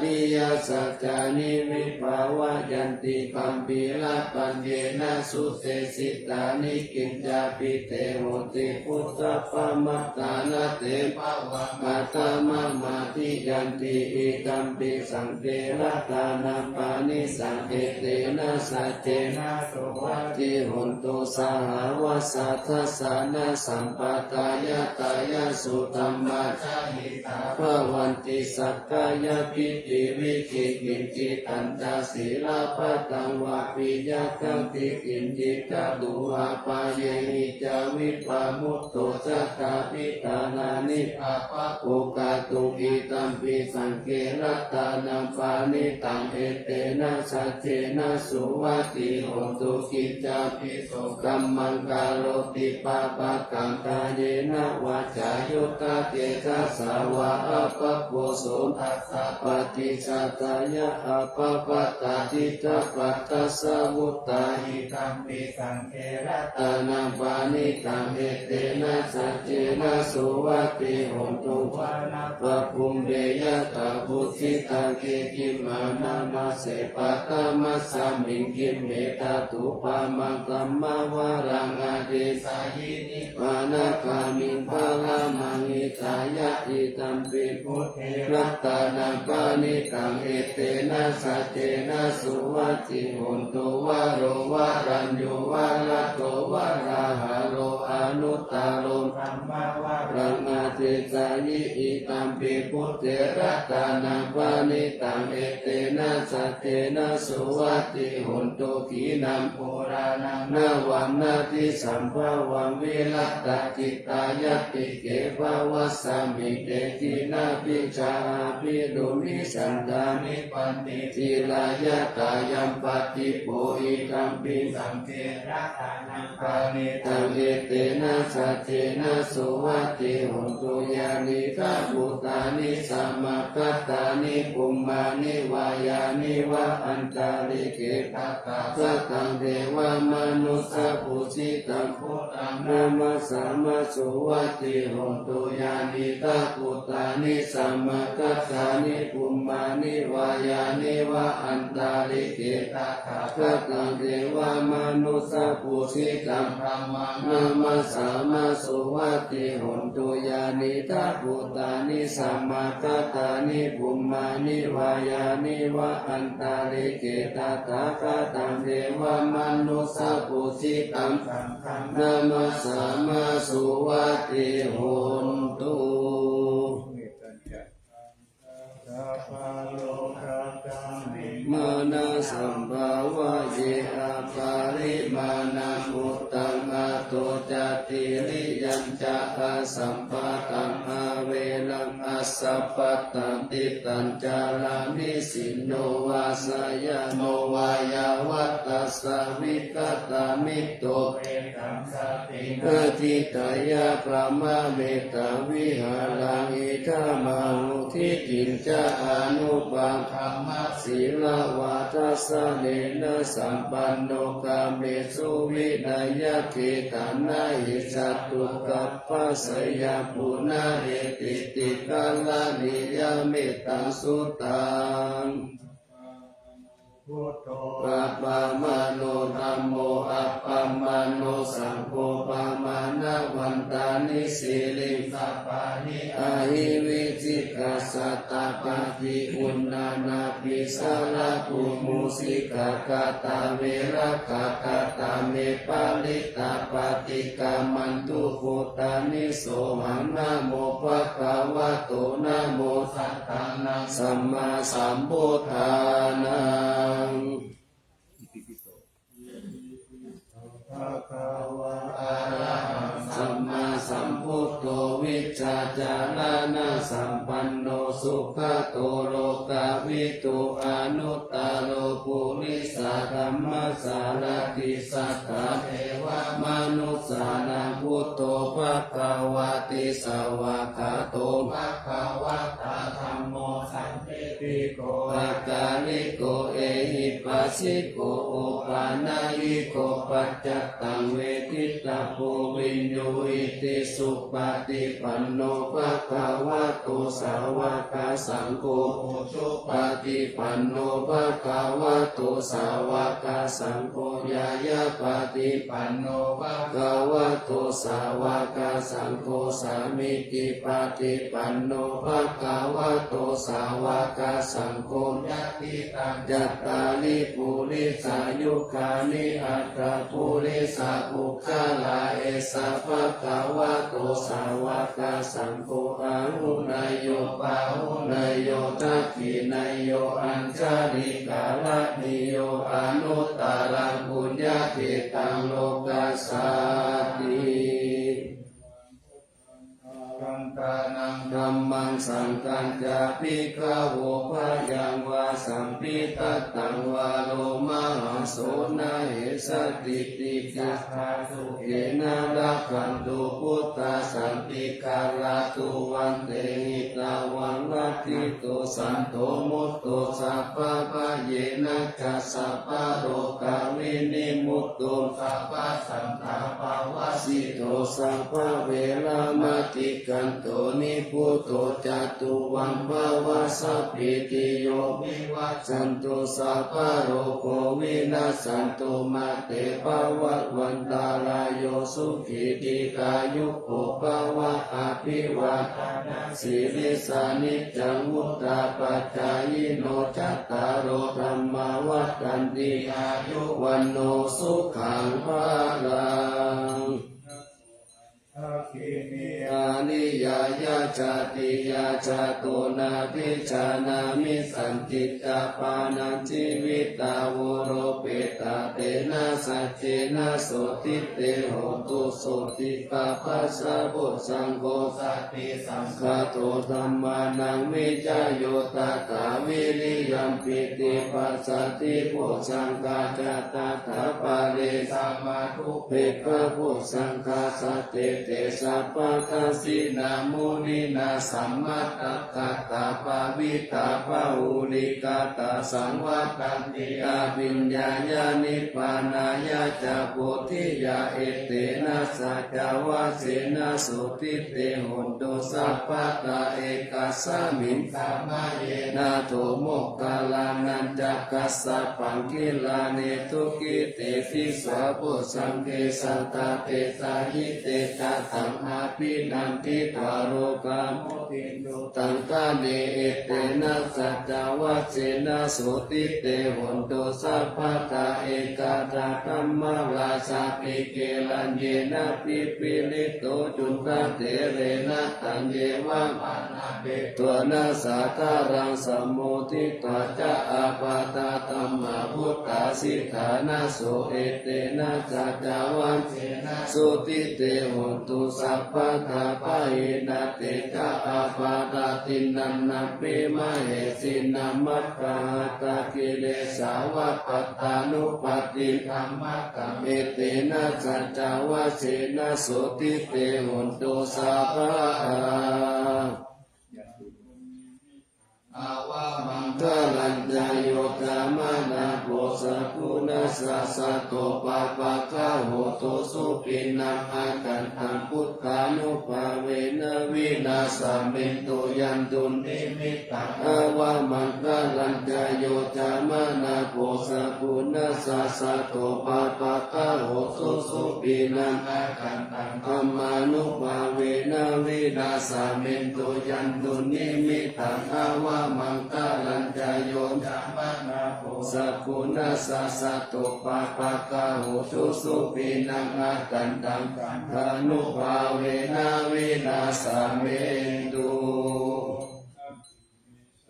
นิยัสสัจจานิวิภาวะยันติคัมปิละปัญเยนะสุเตสิตานิกิจจาปิเตโหติพุทธปมัตตานะเตภวะมัตตมะมาทิยันติอิตัมปิสังเกรัตตานังปานิสังเอเตนะสัจเจนะสุวัตติโหตุสหวัสสัทธัสสะนะสัมปตายะตายะสุธัมมาชาหิตาภวันติสักกายปิติวิจิกินจิตันตาศีลาภตังวะปิยะคังติกินจิตาดุอาปาเยหิจาวิปามุตโตจักขาปิตานานิอาภะโอกาตุกิตัมปิสังเกรัตตานังปานิตังเอเตนะสัจเจนะสุวัตติโหตุกิจจาปิโสกัมมังกาโลติปาปะกังกายนะวาจายุตตะเกทัสสาวะอัปปะโพโสทัสสะปฏิสัตตายะอัปปะปะตาทิตะปัตตะสะวุตตาหิตัมปิสังเกรัตตานังปานิตังเอเตนะสัจเจนะสุวัตติโหตุวานะปะภุมเบยะตาบุติตังเกกิมานามาเสปะตามัสสามิงกิเมตาตุปามังกัมมาวารังอาเดสายินิวานะกามิงภาลามังอิตายะอิตัมปิพุทเทรัตตานังปานิตังเอเตนะสัจเจนะสุวัตติโหตุวาโรวารัญโยวาลโตวาราหะโลอนุตตาโลธัมมาวารังอาเทสายิอิตัมปิพุทเทรัตตานังปานิตังเอเตนะสัจเจนะสุวัตติโหตุขีนัมโพรานังนาวันนาทิสัมภวังวิรัตตจิตตายติเกภวัสสามิเตทินาปิชาปิดุนิสันดานิปันติทีลายะตายัมปติโปอิกัมปิสังเกรัตตานังปานิตังเอเตนะสัจเจนะสุวัตติโหตุ ตุยานิทาภูตานิสัมมาคัตตานิปุมมานิวายานิวะอันตาลิเกตักะสัตตังเทวามนุสสะปุสิตังพุทธังนามัสสามาสุวัตติโหตุยานิตาปุตตานิสัมมาคัตตานิปุมมานิวายานิวะอันตาลิเกตักะสัตตังเทวามนุสสะปุสิตังธัมมังนามัสสามาสุวัตติโหตุยานิตาปุตตานิสัมมาคัตตานิปุมมานิวายานิวะอันตาลิเกตักะสัตตังเทวามนุสสะปุสิตังนามัสสามาสุวัตติโหตุ มานาสัมภาวะเยอาปาริมานามุตตังอาโตจติริยัญจะอาสัมปะตังอาเวลังอาสัพพตังติตัญจารามิสินโนวาสยโนวายาวัตตสสวิกตามิโตเอตังสตินาทิตายาพระมะเมตตาวิหารังอิทามาหุทิกินจาอนุปังคัมมะศีลาวาทัสสะเนนะสัมปันโนกาเมสุวินัยเกตันนาหิสัตตุกัปปะสยาปุณาเหติติกาลานิยาเมตตังสุตังปะปะมะโนธัมโมอัปปะมะโนสังโฆปะมานะวันตานิสิลิสัพพะนิอาหิวิจิกัสสะตะปะทิอุณนานาปิสาลาภูมุสิกะกะตะเวระกะกะตะเมปะลิตาปะติกามันตุพุตตานิโสหังนะโมภะคะวะโตนะโมสัตตังนะสัมมาสัมพุทธานังภะคะวะอะระหังสัมมาสัมพุทโธวิชชาจารณะสัมปันโนสุขโตโลกาวิตุอนุตตโรปุริสธัมมัสสารติสัทธาเทวมนุสสานังพุทโธภะคะวะติสวากขาโตภะคะวะตาธัมโมสันติโกอาการิโกเอหิปัสสิโกโอปานายิโกปัจจตังเวทิตาโพวินโยอิติสุปฏิปันโนภะคะวะโตสาวกสังโฆสุปฏิปันโนภะคะวะโตสาวกสังโฆยายาปฏิปันโนภะคะวะโตสาวกสังโฆสามิจิปฏิปันโนภะคะวะโตสาวกสังโฆยัตติตังจัตตาริปุริสายุคานิอัตตปุริสาภุคาลาเอสะภะคะวะโตสาวกสังโฆอาหุนายโยปาหุนายโยทักขินายโยอัญชาลิกาลนิโยอนุตตรังปุญญาเขตังโลกัสสาติกังกานังธัมมังสังฆัญจาภิกขโวภะยังวาสัมปิตัตตังวาโลมหัสโสนะเหสติติจักขาสุเขนะรักขันตุพุทธสันติกาลาตุวันเตหิตาวังลัทธิโตสันโตมุตโตสัพพะปะเยนะจัสสัพพะโรกาวินิมุตโตสัพพะสันตาภาวะสิโตสัพพะเวรามติกันโตนิพุทโธจตุวังภาวะสัพพิติโยวิวัจจันตุสัพพะโรโควินาศสันตุมาเตภวัตวันตารายโยสุขิติกายุโกภวะอภิวาทนาสิริสานิจังวุตตาปัจจายโนจัตตารโอธรรมวัฏันติอายุวันโนสุขังภาลังอานิยายาจติยาจโตนาภิจานามิสันติตาปานันจิวิตาวโรเปตาเตนะสัจเจนะโสติเตโหตุโสติปะปัสสะโพสังโฆสัตติสังฆาโตธัมมานังวิจายโยตตาวิริยัมปิติปัสสติโพสังฆาจตตาปะเรสัมมาทุเพกะโพสังฆาสเต เตสัพพะทัสสินามุนินาสัมมัตตะตาปาวิตาภาอุลิกาตาสังวัตตันติอาปิญญาญาณิพพานายาจาโพธิยาเอเตนะสัจจาวาเสนะสุติเตโหนตุสัพพะตาเอกัสสมิงสามะเยนะโทโมกขลานันจักกัสสะปังกิลาเนทุกิเตฟิสวะปุสังเกสัตตาเตสาหิเตจัตตังอาภินันติทาโรกามโมตินโดตังกาเนเอเตนะสัจจาวาเสนะสุติเตโหนตุสัพพะตาเอกาตาธัมมาราชาปิเกลันเยนะปิปิลิโตจุนตาเตเรนะตังเยวะมานาเบตัวนาสาคารังสัมโมทิตาจะอาปาตาธัมมาพุทธาสิทธานาโสเอเตนะสัจจาวันเสนะสุติเตโหตุสัพพะทาปะหินาเตจะอาปาตาตินันนาปิมะเหสินามัตตาตากิเลสาวะปัตตานุปัตติธรรมะกัมเอเตนะสัจจาวะเสนะสุติเตโหตุสัพพะอาวามังคลัญจโยกามานาโพสกุณาสัสสะโตปะปะคะโหตุสุปินังอากันตังพุทธานุภาเวนะวินาสเมตุยันตุนิมิตตังอาวามังคลัญจโยกามานาโพสกุณาสัสสะโตปะปะคะโหตุสุปินังอากันตังธัมมานุภาเวนะวินาสเมตุยันตุนิมิตตังอาวามังคลัญจโยธรรมนาโพสัพพุนัสสะสะโตปะปะคะโหตุสุปินังอากันตังธานุภาเวนะวินาสเมตุ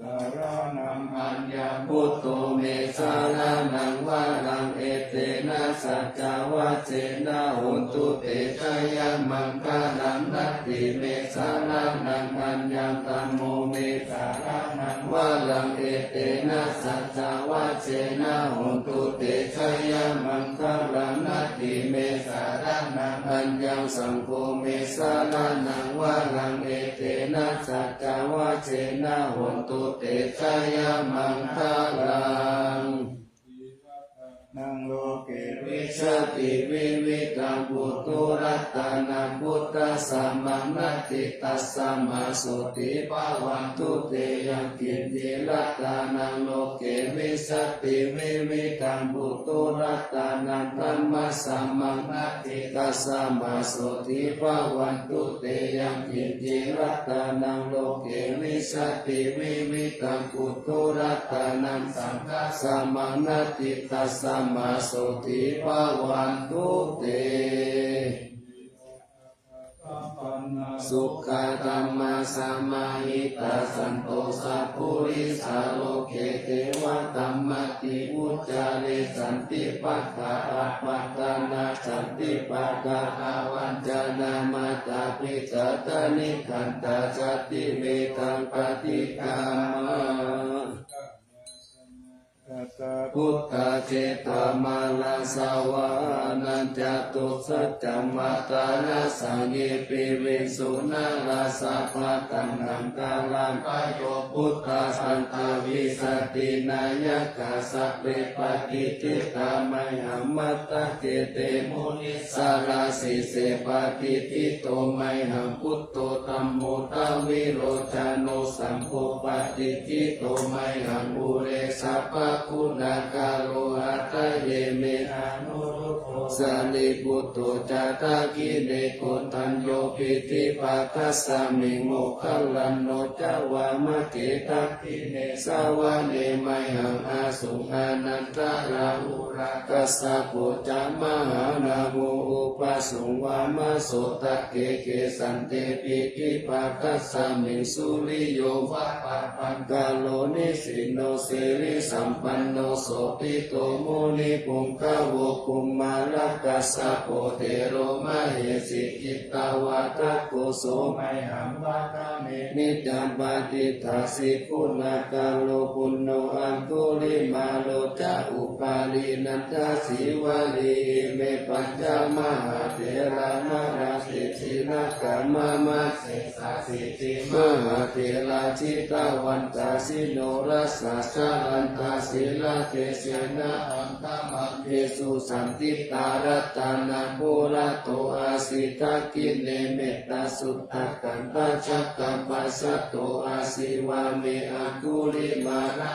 สารนังอัญญพุตโตเมสารานังวารังเอเตนะสัจจาวะเจนะโหตุเตชะยะมังคลังนัตติเมสารานังอัญญังตัมโมเมสารานังวารังเอเตนะสัจจาวะเจนะโหตุเตชะยะมังคลังนัตติเมสารานังอัญญังสังโฆเมสารานังวารังเอเตนะสัจจาวะเจนะโหตุเตชะยะมังคลังนังโลเกวิชติวิวิตังปุตุรัตตานังพุทธัสสะมังนัตติตัสสะมาสุติภาวันตุเตยังกินติรัตตานังโลเกวิชติวิวิตังปุตุรัตตานังธัมมัสสะมังนัตติตัสสะมาสุติภาวันตุเตยังกินติรัตตานังโลเกวิชติวิวิตังปุตุรัตตานังสังฆัสสะมังนัตติตัสสะมาสุติภาวันตุเตสุขธัมมาสัมมาหิตาสันโตสัพพุริสาโลเกเทวะธัมมติอุจจาเรสันติปัฏฐาอัปปัตตานาสันติปัฏฐาอาวันจานามาตาปิสัตตานิขันตาจติเวทังปฏิกามะพุทธเจตมาลาสาวานันจตุสัจจมัตตานาสังเยปิวิสุนาลาสาภาตังนังกาลังกายโยพุทธสันตวิสตินายกาสัพเพปฏิทิตามัยหัมมัตตะเกเตมุนิสาราสิเสปฏิทิโตมัยหัมพุทโตธัมโมตวิโรจานุสัมโพปฏิทิโตมัยหัมปุเรสัพพะคุณากาโลหัตเยเมอานุรุโภสานิปุตโตจาตากิเนโกตัญโยปิติปัสสะสามิโมคขัลลันโนจาวามะเกตักขิเนสาวะเนมัยหังอาสุอานันตาราหุรากัสสะโพจามหานาโมอุปสุวามะโสตะเกเกสันเตปิติปัสสะมิสุริโยวะปะปังกาโลนิสิโนเสริสัมปันโนโสติโตโมนิปุงคะโวคุมมา รักกัสสะโพเทโรมะเหสิกิตาวาทักกุโสไมหัมวาทาเมนิจัมปฏิทัสสิคุณากาโลปุณโนอังคุลิมาโลจะอุปาลีนันทสีวาลีเมปัญจมหาเถระนาราสิสินาคามามะเสสาสิติมหาเถระชิตาวันตาสิโนรัสสะสาลันตาศิลาเทเสนะอันตมังเยสุสันติตารัตานาโพระโตอาสิทากิเลเมตตาสุตตะกันตาจักกัมปัสสะโตอาสิวาเมอากุลิมาระ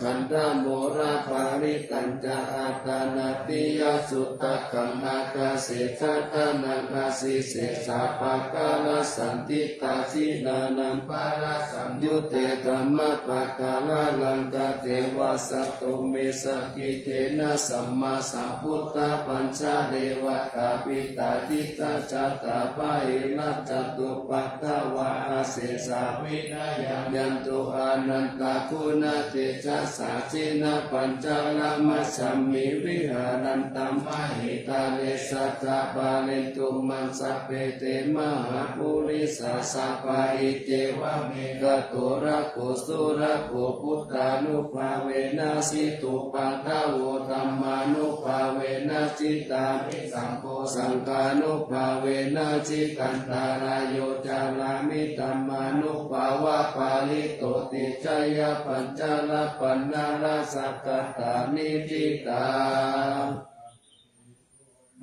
ขันธโมระปาริตัญจอาตานาติยสุตตะกัมนาคาเสขัตานังอาสิเสสะปะกาลสันติตาสินานังปาราสัมยุเตธัมมะปะกาลลังกาเทวะสัตโตเมสกิเทนะสัมมาสัมพุทธะปัญจเดวะกาปิตาทิตาจัตตาปะหินัจจตุปัตตวะอาเสสาวินายันตุอานันตาคุณเตจัสสะจินะปัญจลามัสสมิวิหารันตัมมหิตาเลสัตตะบาเลตุมังสัพเพเตมหาปุริสาสะปะอิเจวะเมกะโตระโกสุระโกพุทธานุภาเวนะสิตุปัฏฐาโวธัมมานุภาเวนะจิตามิสังโฆสังฆานุภาเวนะจิกันตารายโยจารามิธัมมานุภาวะปาลิโตติจายะปัญจลปันนาราสักตตานิจิตา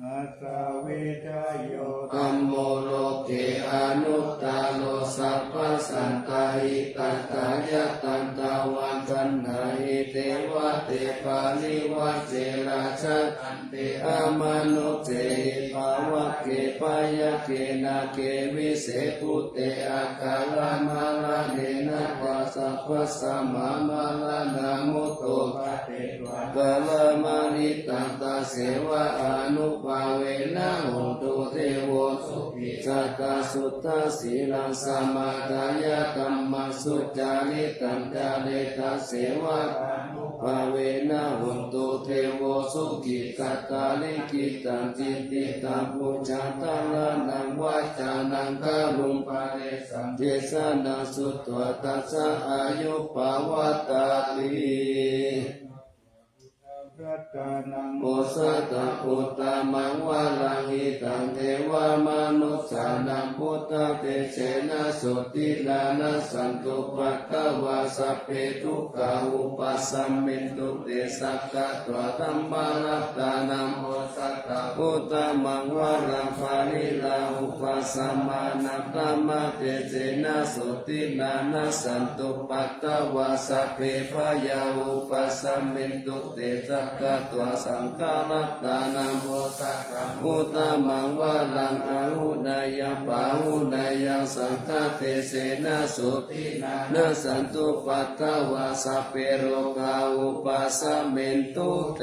อัตตาเวทายโยธัมโมโลเกอนุตตาโลสัพพสันตาหิตัตตายะตันตาวันตันหาหิเทวะเตปาลิวัจเจราชตันเตอามานุเจหิภาวะเกปายะเกนะเกวิเศปุเตอาคาลามาลาเนนะวาสัพพสัมมามาลานามุตโตภะเตวะกาลามานิตันตาเสวะอนุภาเวนะโหตุเทโวสุขิสัตตาสุตตาสีลังสมาทายะธัมมังสุจาริตัญจาเลตาเสวะอนุภาเวนะโหตุเทโวสุขิสัตตาลิกิตังจิตติตังปุจจาตาลานังวาจานังกาลุงปะเรสัมเทสนาสุตตวตัสสะอายุปาวะตาติรัตานังโมสัตตะพุทธามังวาลังหิตังเทวามนุสสานังพุทธเตเสนะสุติลานะสันตุปัตตวาสัพเพทุกขาอุปัสสัมมินตุเตสักกะตวะธัมมารัตตานังโมสัตตะพุทธามังวาลังภาลิลาอุปัสสัมมานัตตมะเตเสนะสุติลานะสันตุปัตตวาสัพเพพยาอุปัสสัมมินตุเตสักกะตัวสังฆารัตานังโมสักขะพุทธามังวาลังอาหุนายะปาหุนายะสังฆาเตเสนะสุตินาสันตุปัตตวาสัพเพโรกาอุปัสสัมมินตุเต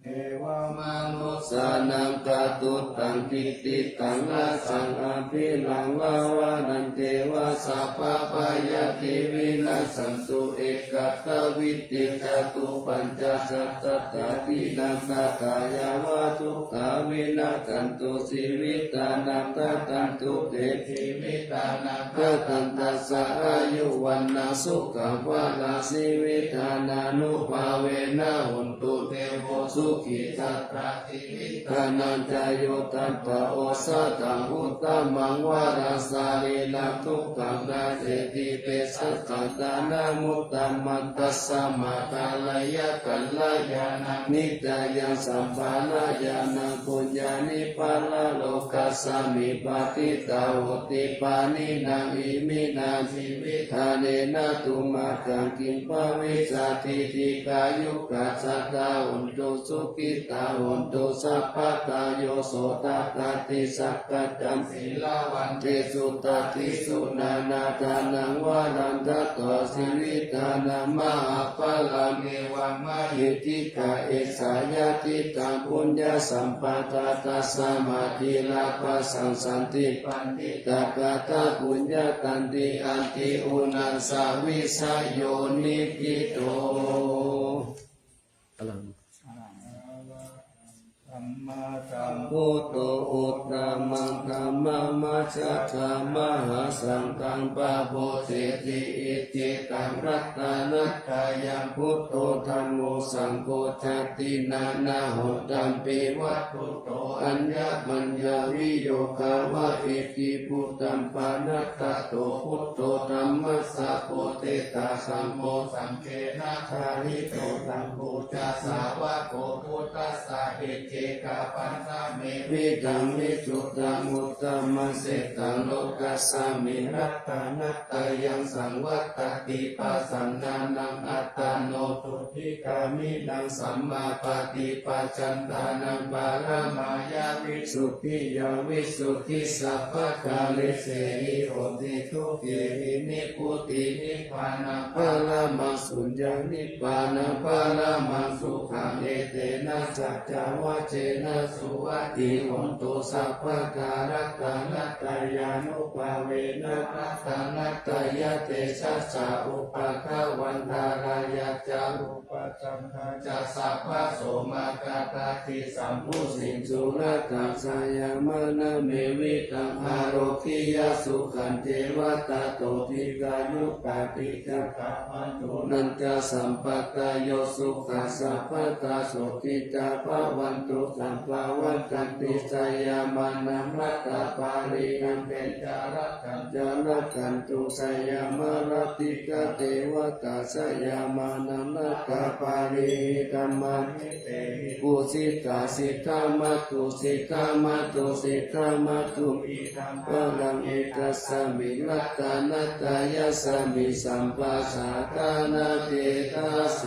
เอวะมนุสสานังกาตุตังกิติตังอาสังอภิลังวาวานันเทวะสัพพะปายาติวินัสสันตุเอกตวิติจตุปัญจสัตตะตินันตตายาวะทุกขาวินาสันตุสิวิตานังตันตุเตติวิตานังตันตัสสะอายุวันนาสุขวาลาสิวิธานานุภาเวนะหุนตุเทโวสุขิสัตตะติวิตานันจโยตันตะโอสัตังอุตตมังวาราสาลีลักทุกขังนาเจติเปสัตตานามุตตมัตตัสสะมาตาลายะกัลลายานังนิจายังสัมปาลายานังปุญญานิปาลโลกัสสมิปฏิตาโหติปานินังอิมินาจิวิธาเนนะตุมากังกิมปะวิสาติติกายุกัสสะตาอุนตุสุขิตาหุนตุสัพพะตาโยโสตตติสักกัจจัมศีลาวันเตสุตติสุนานาทานังวารันตโตสิวิตานังมหาปะลังเอวังมหิติกาเอสายาติตังปุญญาสัมปทาตัสสมาธิลาภสังสันติปันติตากาตาปุญญาตันติอันติอุนันสาวิสายโยนิพิโต มาสัม พุทโธอุตตมังธัมมังมัจฉธรรมหาสังฆังปะโพเสติอิจิตังรัตนัตถายังพุทโธธัมโมสังโฆชัตตินานาหุตัมปิวัตถุโตอัญญมัญญวิโยคาวะอิติพุตตัมปานัตตะโตพุทโธธัมมัสสะโพเตตาสัมโมสังเกนะทาริโตตัมปูชาสาวะโกพุทธัสสะอิเจกาปันสะเมวิตังวิจุตังมุตตมัสเสตังโลกัสสามิรัตตานัตตายังสังวัตตติปัสสันนานังอัตตโนตุทิกามินังสัมมาปฏิปัจจันตานังปารมายาวิสุทธิยาวิสุทธิสัพพะกาลิเสหิโหติทุกขิหินิพุตินิพพานังปะละมังสุญญานิพพานังปะละมังสุขังเอเตนะสัจจาวะเจนะสุวัตติโหตุสัพพะการัตตานัตตายานุภาเวนะรัตตานัตตายะเตชะสะอุปะคะวันตารายะจารุปะจัมภะจะสัพพะโสมากาตาทิสัมพุสิงสุรตัสสายามะนะเมวิตังอาโรคิยสุขันเทวตาโตทิกายุปาติจักขะพันตุนันจะสัมปตายโยสุขัสสะพะตาโสติจาภวันตุสัมภาวันตันติสยามานัมรัตตาปารินันเตจารักขันจารักขันตุสยามารติกะเทวตาสยามานัมรัตตาปาริกัมมันเตปุสิกาสิกามาตุสิกามาตุสิกามาตุอิธัมปะรังเอกัสสมิรัตตานัตตายะสมิสัมปัสสะตานาเตตัสโส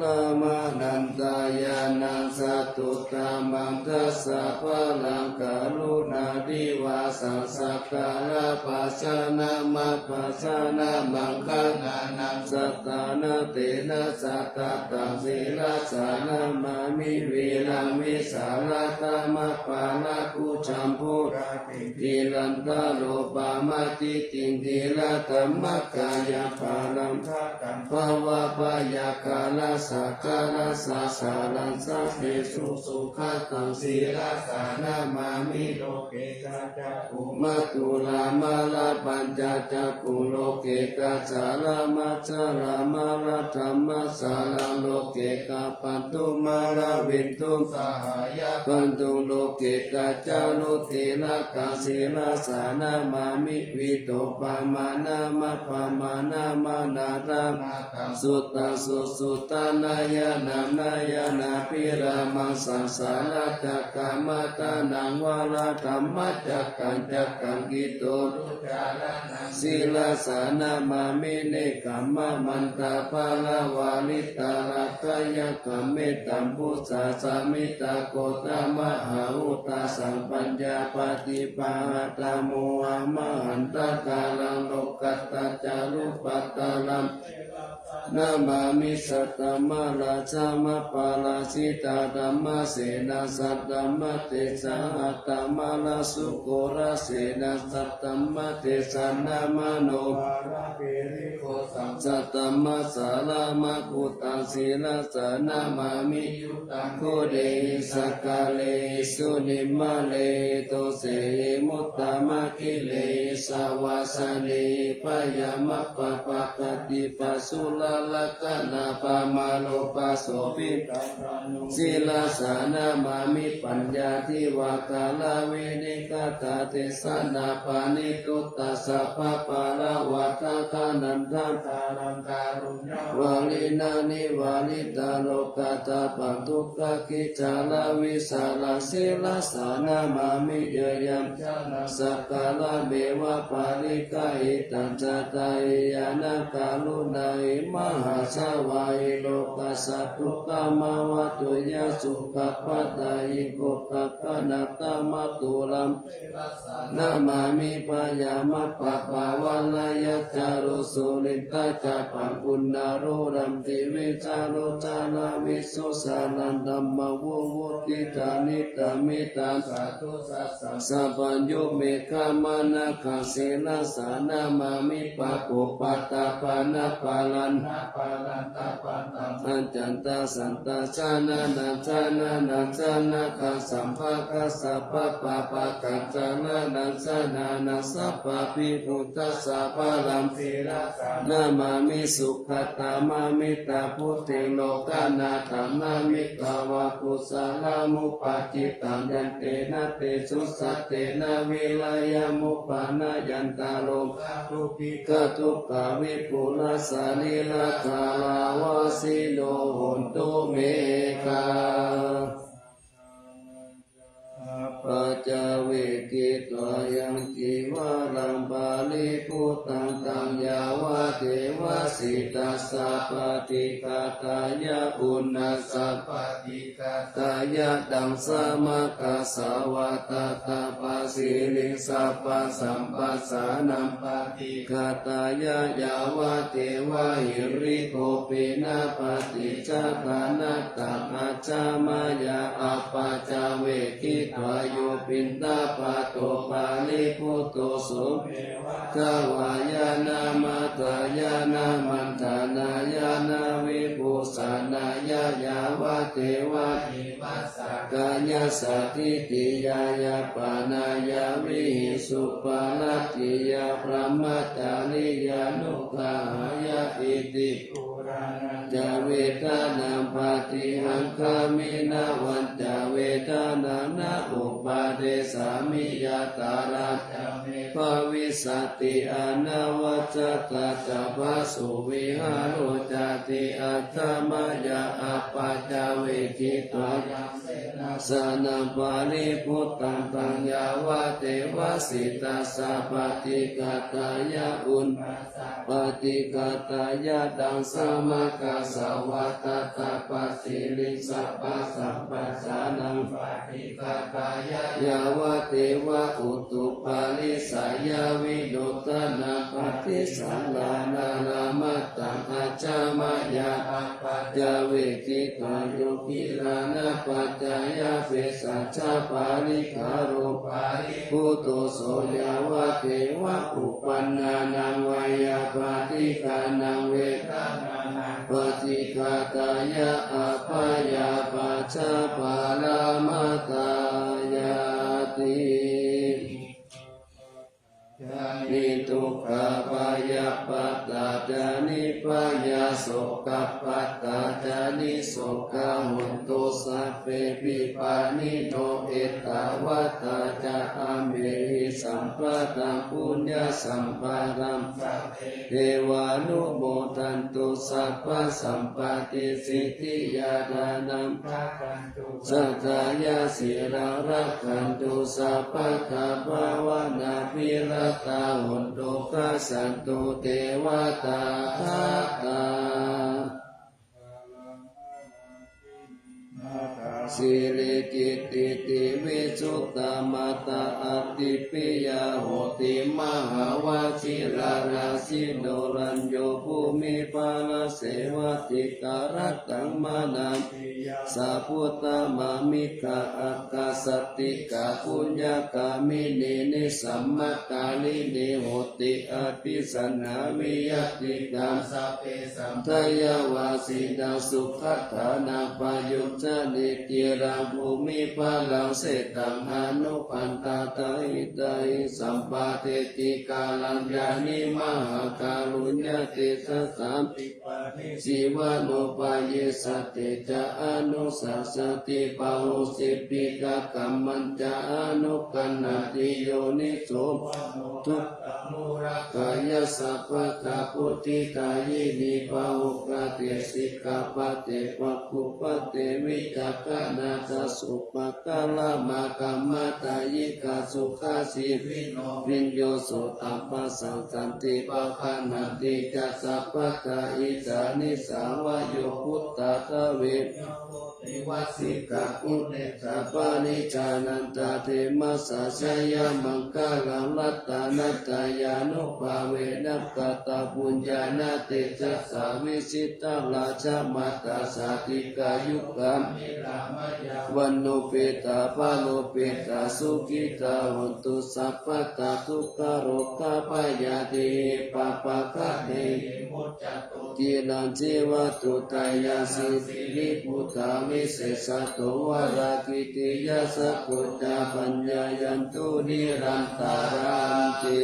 ลามานันตายานังสัตตุตามังทัสสะพะลังกรุณาดิวาสัสสะกาลาปัสสะนามาปัสสะนามังคะนานังสัตตานาเตนะสัตตะตังสีลาสานามามิวิลังวิสาลาตามะปาลาคุจัมพุราติทิลันตาโลปามาติติงทิลาธรรมกายาปาลังทาตังภาวะปายากาลาสักการะสาสารังสัพเพสุสุขตังสีราสานามามิโลเกกัจจคุมาตุลามาลาปัญจจักขุโลเกกัจจารามัจจารามาลาธรรมสารังโลเกกาปันตุมาราวินตุสหายะปันตุโลเกกัจจานุเทนะกังสีราสานามามิวิโตปามานามาปามานามานารามาตังสุตตังสุสุตานายานานายานาปิรามังสังสาราจักกามาตานังวาราธรรมจักกังจักกังกิโตรุจารานังศีลาสานามามิเนกัมมะมันตาภาลาวาลิตาลักขยะกัมเมตัมพุสสะสามิตาโกตามหาอุตาสัมปัญญาปฏิปาตาโมหะมหันตกาลังโลกัตตาจารุปัตตาลัมนามามิสัตตมะราชามะปาลาสิตาธัมมะเสนาสัตตมะเตสะหัตตมะลาสุโกราเสนาสัตตมะเตสะนามโนภาราเปริโกสัมสัตตมะสาลามะกุตังศีลสานามามิยุตังโคเดสกาเลสุนิมะเลโตเสมุตตมะกิเลสาวาสเนปยามะปะปะปฏิปัสสุลละกนาปามาโลปัสโสปิตังรานุศีลสานามามิปัญญาทิวากาลเวนิกาตาเตสนาปานิตุตตะสัพพะปาลาวะตาคานันทังตารังการุญญาวาลินานิวาลิตาโลกาตาปันทุกขกิจาลาวิสาลศีลสานามามิเยยัมจานาสักกาลเบวะปาริกาหิตัญจตายยานาการุณาหิมหาสวายโลกัสสะทุกขมาวะตุยะสุขปัตตายิโกภะคะนัตตมะตุลัมนามามิปยามะปะภาวะลายะจารุสุริตาจาปังปุณณโรรัมติวิจารุจาราวิสุสานันธัมมะวุวุติตานิตามิตังสาธุสัสสะสัพพัญโยเมฆามานะคังศีลสานามามิปะโกปัตตาปานะปาลา อัจจันตสันตชานานันชานานันชานาคัสสัมภะคัสสะปะปะปะกัจจานานันชานานัสสะปะปิพุทธัสสะปะลัมปิระนามามิสุขตามามิตาพุทธิโลกานาธรรมามิกาวะกุสลามุปาจิตังยันเตนะเตสุสัตเตนะวิลายามุปานายันตาโลทุปิกทุกขวิปุลสานิลาคาวาวาสิโนโหนตุเมกาปัจจเวกิตวายังจิวาลังบาลิพุทธังตังยาวะเทวสิตัสสะปฏิกาตายะอุณัสสะปฏิกาตายะดังสมะกัสสวะตาตาปะสิลิสัพพะสัมปัสสานัมปฏิกาตายะยาวะเทวะหิริโกปินะปฏิจจานัตตะอาจามายาอัปปัจจเวกิตวาโยปินตาปะโตปาลิพุตโตสุขวายานามาตายานามันธานายานาวิปุสานายายาวะเทวะกายาสัตถิติยายาปานายาวิหิสุปาลติยาพระมัจจาริยานุกายาอิติจาเวทานาปฏิหังคามินาวันจาเวทานานาอุปาเดสามิยาตาราภวิสติอนาวัจตาจัพสุวิหาโรจติอัตถมายาอปัจจเวกิตวาสนาปาริพุทธังตังยาวะเทวสิตัสสะปฏิกาตายะอุนปฏิกาตายะดังสมะกัสสวะตาตาปัสสิลิสัพพะสัมปัสสานังปฏิกาตายะยาวะเทวะอุตุปาลิสายาวิโดตนาปฏิสังลานานามัตตังอาจามายาอัปปัจจเวกิตาโยกิลานาปัจจายาเวสัจจปาริคาโรปาริพุตโตโสยาวะเทวะอุปันนานังวายาปฏิกานังเวทานังปฏิกาตายะอัปปายาปัจจปารามาตายาตินิทุกขปายาปัตตาจานิปายาโสกปัตตาจานิโสกหุนตุสัพเพปิปานิโนเอตวัตตาจาอาเมหิสัมปะตังปุญญสัมปะรัมเทวานุโมทันตุสัพพะสัมปติสิทธิยาดานัมสัทธายาสิรารักขันตุสัพพะทาภาวนาภิรตาหุนตุกัสสันตุเทวตาทัตตาสิริกิตติติวิสุตตมัตตาอติปิยาโหติมหาวาชิราราสิโดรัญโยภูมิปาลเสวติการัตตังมานัมสัพพุตตมามิกาอักขสติกาปุญญากามินินิสัมมกาลินิโหติอภิสันนาวิยติกาสัพเพสัมทยาวาสิดาสุขฐานาปยุจจานิกิรังภูมิภาลังเสตังอนุปันตาตาหิตาหิสัมปาเทติกาลังยานิมหาการุญญาติสัสสามปิปานิสิวานุปายสติจะอนุสัสสติปาหุสิปิกะกัมมันจะอนุกันนติโยนิโสทุกมุระกายสัพพะตาปุติกายินิปาหุกะเตสิกาปะเตปะคุปะเตวิจักะนาตสุปะกะละมะกัมมะตายิกาสุขาสิวินโยโสตัปปะสังสันติปะคะนันติจัสสะปะตาอิจานิสาวะโยพุตตะทะเว เทวสิกาอุเนสัพพานิจานันตาเทมัสสะชยมังคลังรัตตานัตตายานุภาเวนัสตตาปุญญาณเตจัสสาวิสิตาราชมัตตาสาธิกายุกัมวันโนเปตาภาโลเปตาสุขิตาหนตุสัพพตาทุกขโรคาพยาธิปะปะคะเทกิรันเจวตุตายาสิริพุทธามิเสสะโตวารากิติยาสกุตตาปัญญายันตุนิรันตารันติ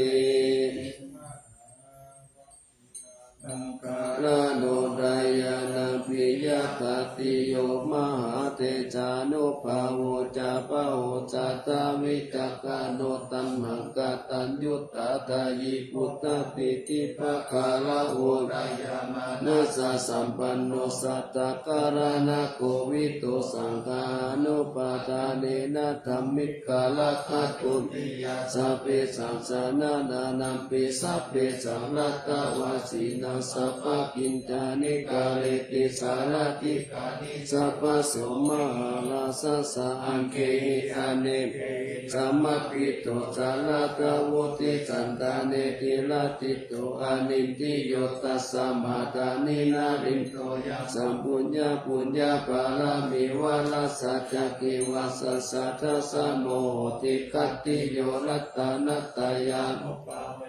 ละโนดายานาปิยาคติโยมหาเตจานุภาโวจาปะโหจาตาวิจักาโนตัมหังกตัญยุตตาตายิพุทธปิติภะคาละโหรายามานัสสะสัมปันโนสัตตะการณะโควิโตสังฆานุปาทานเนนะธัมมิกาละคัตตุติยาสัพเพสังสานานานัมปิสัพเพสังรัตตวาสีนาสัพพะกินจานิกาเลติสารติกานิสัพพะโสมหาลาสัสสะอังเคหิอเนสัมมปิโตสารตะวุติสันตาเนติลาติโตอานินติโยตัสสะมาตานินารินโตยัสัมปุญญาปุญญาปาลามิวาลาสัจจกิวัสสะสัทธสะโมติกัตติโยรัตตานัตตายานุปาเว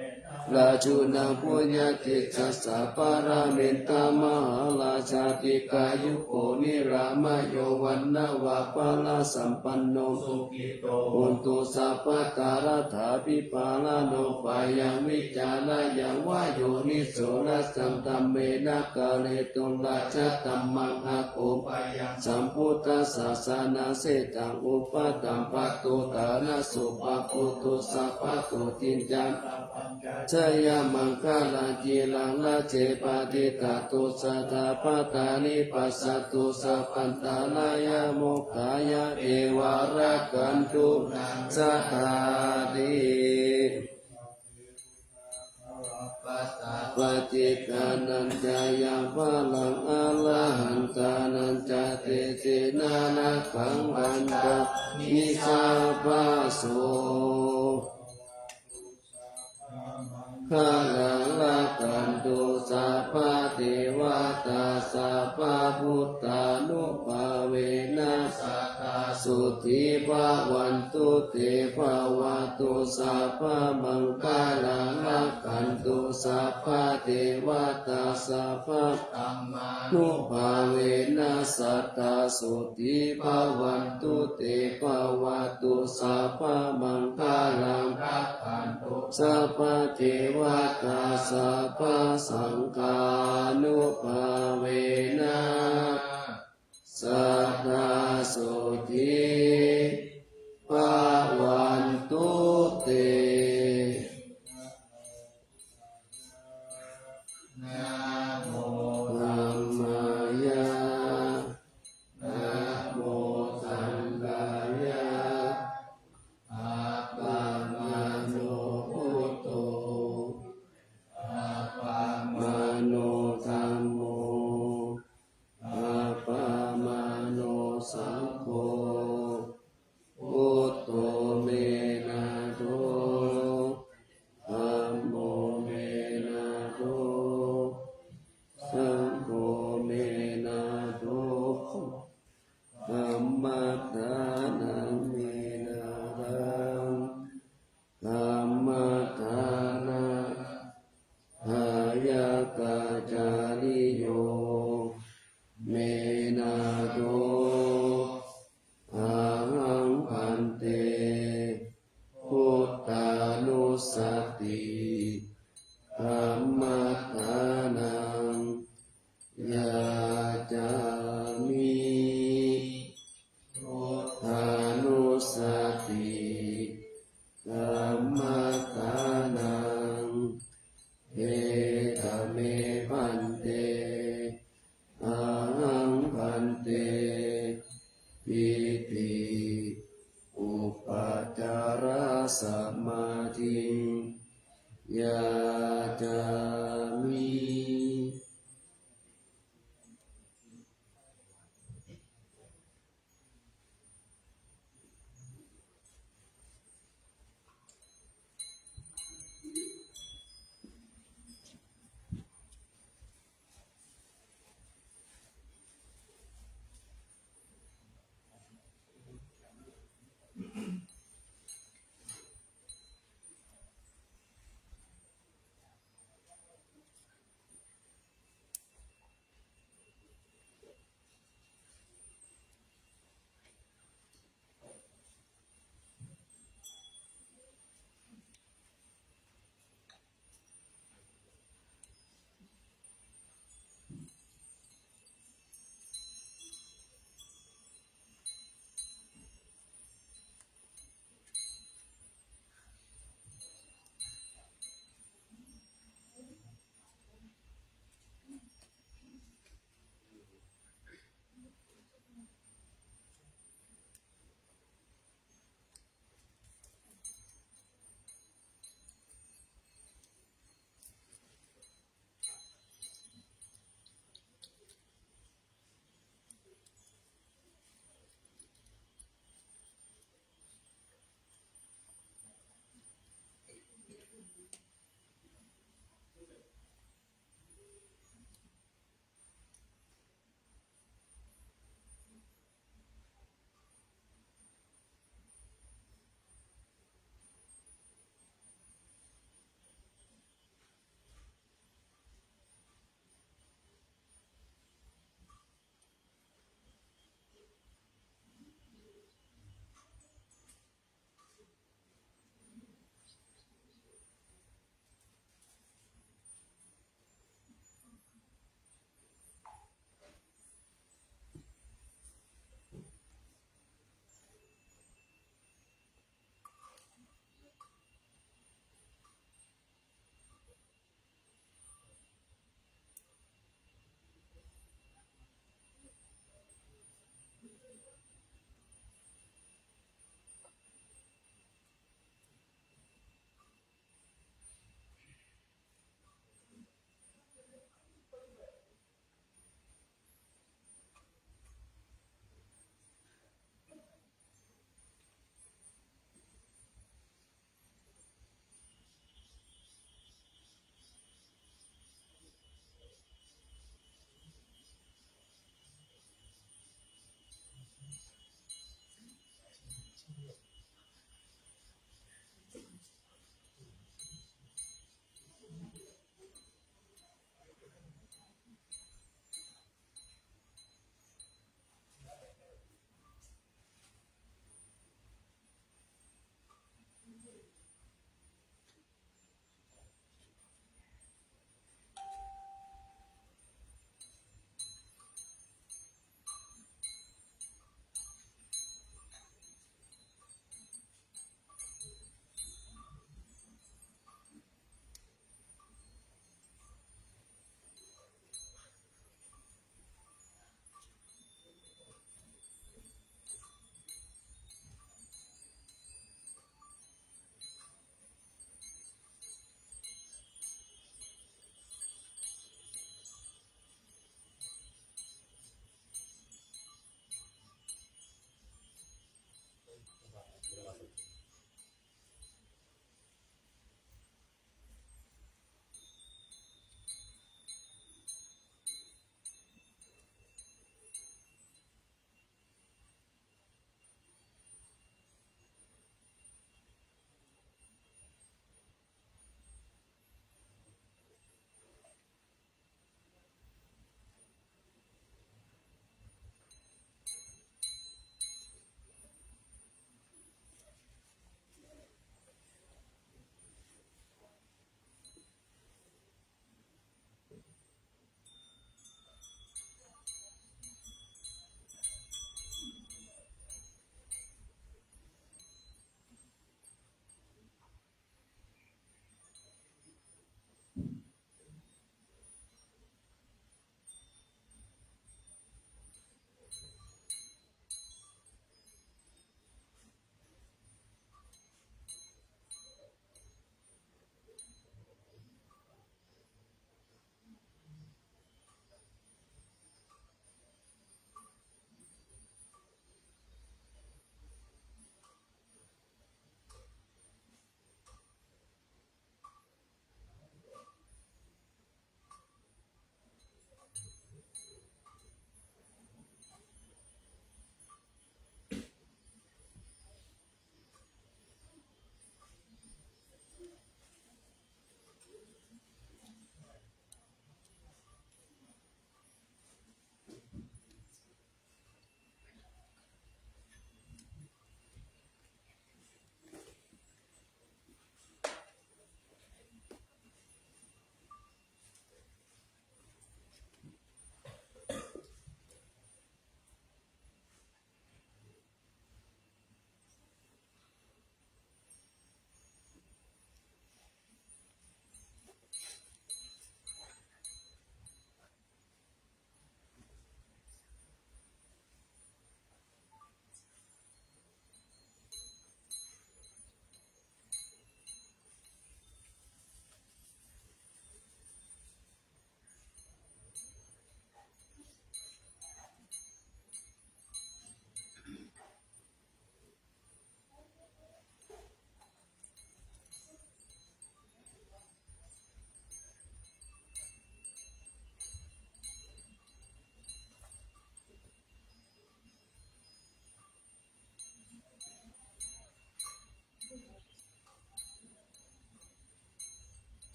ราชุนังปุญญาติจัสสะปารามินตามหาราชาติกายุโกนิรามโยวันนาวะปาลาสัมปันโนสุขิโตอุนตุสัพพะตาราธาปิปาลาโนปายังวิจารายังวายโยนิโสรัสสัมตัมเมนะกาเลตุลาชะตัมมังอะโกปายังสัมพุทธัสสะสานาเสตังอุปตัมปะตุตานะสุปะปุตุสัพพะตุตินจังชยมังคลังกีลังละเจปาติตาตุสัทธาปตานิปัสสตุสัพพันตาลายโมกขายะเอวาระกันตุสหาดิปฏิกานันจายังพลังอาลาหันตานันจาเตเจนานาขังบันดานิสาปะโสข้าลังละกันตุสัพพะเทวตาสัพพะพุทธานุภาเวนัสสะตาสุธิภาวันตุเตภาวะตุสัพพะมังคลังละกันตุสัพพะเทวตาสัพพะธัมมานุภาเวนัสสะตาสุธิภาวันตุเตภาวะตุสัพพะมังคลังละกันตุสัพพะเทวตาสัพพะสังฆานุภาเวนะสัทธาสุธิภาวันตุเตนะโมธัมมายะนะโมสังฆายะอะปะมาโนพุทโธอะปะมาโนธัมโมอะปะมาโนสังโฆพุทโธเมนะโธธัมโมเมนะโธสังโฆเมนะโธธัมมัฏฐานังเมนะรังธัมมัฏฐานะหายากาจาริโยเมนะโธอะหังพันเตพุทธานุสติธัมมัฏฐานังยาจามิพุทธานุสติธัมมัฏฐานังเอตเมพันเตอะหังพันเตปิติอุปจาระสัมมาทิงยาจามิ อ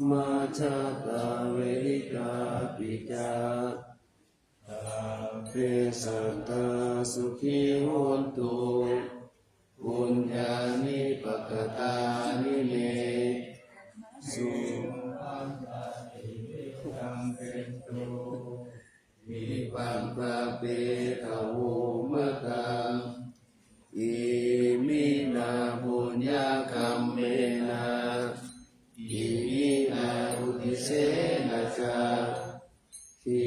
มาชาตาเวริกาปิจาเทสัตตาสุขีโหนตุปุญญานิปกตานิเมสุขังตังเป็นตุวิปัสสะเปตะโวมะตังอิมินาปุญญาคัมเมนะอิมินาอุทิเสนะจาทิ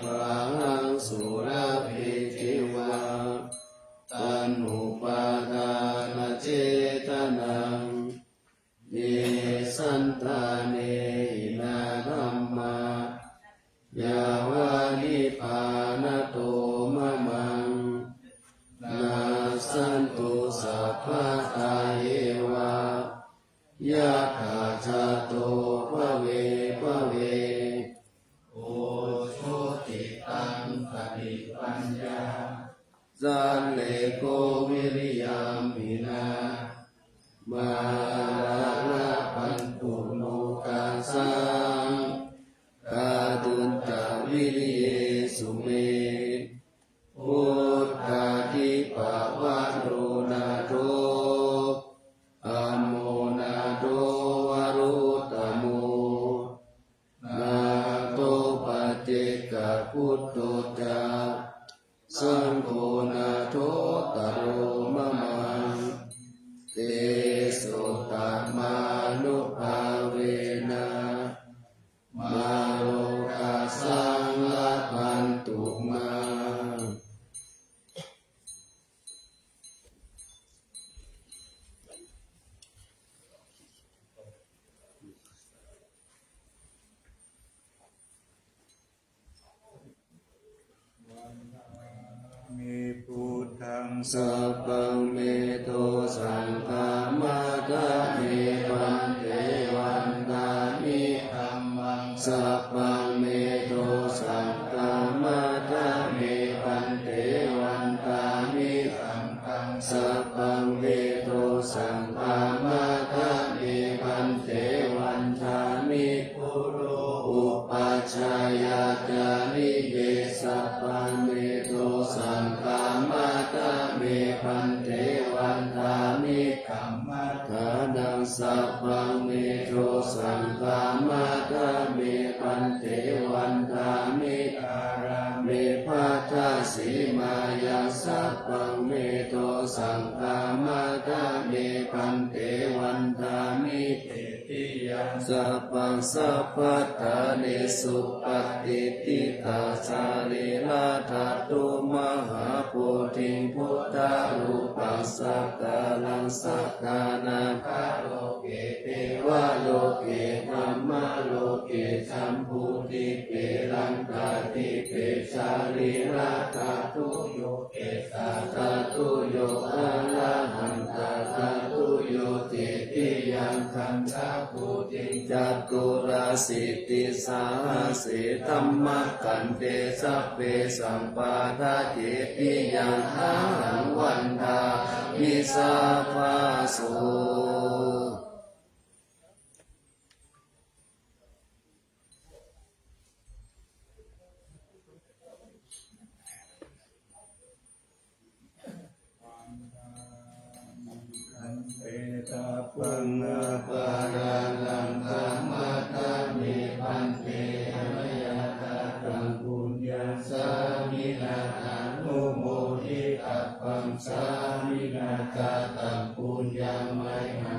ปังสุราเพเทวาตันอุปาทานเจตนังเยสันตาเนหินาธัมมายาวานิพานโตมะมังนาสันตุสัพพะทาเยวายะถาชาโตภเวภเวโอโชติตังปฏิปัญญาจันเลโกวิริยามินามาราปันตุโนกาสังกาตุนตาวิริเยสุเมพุทธาทิปวะโรนาโตอโมนาโตวรุตโมนาโตปัจเจกพุทโตจาสังโฆนาโทตโรมะมังเตโสตมานุภาเวนะมาโลกาสังละพันตุมามีพุทธัง สัพพังเมโทสังฆามาตะเมวันเตวันตามิธัมมังสัพพังเมโทสังฆามาตะเมวันเตวันตามิธัมมังสัพพังเมโทสังฆามาตะเมวันเตวันตามิปุโรอุปัชฌายาจานิเยสัพพังเมโทสังฆามาตะเมพันเทวันทามิคัมมัฏฐานังสัพพังเมโทสังฆามาตะเมพันเทวันทามิอาราเมภัทธสีมายังสัพพังเมโทสังฆามาตะเมพันเทวันทามิเตติยังสัพพังสัพพัทธานิสุปฏิติตาสาลีลาทัตตุมหาโพธิพุทธารูปัสสะกาลังสักกานาคาโลเกเทวะโลเกธัมมะโลเกสัมพุติเปลังกาติเปชาลีลาทัตตุโยเกสาทัตตุโยอะระหันตาทัตตุโยเจติยังคันธาภูติจัตตุราสิติสาเสธัมมะกันเตสัพเพสัมปาทาเจติยังอาหังวันทามิสาภาโสเอตา ปังอาปาราลังธรรมะทามิปันเตอรยตาตังปุญญาสามินาทานุโมทิตัพพังสามินาคาตังปุญญาไมหัง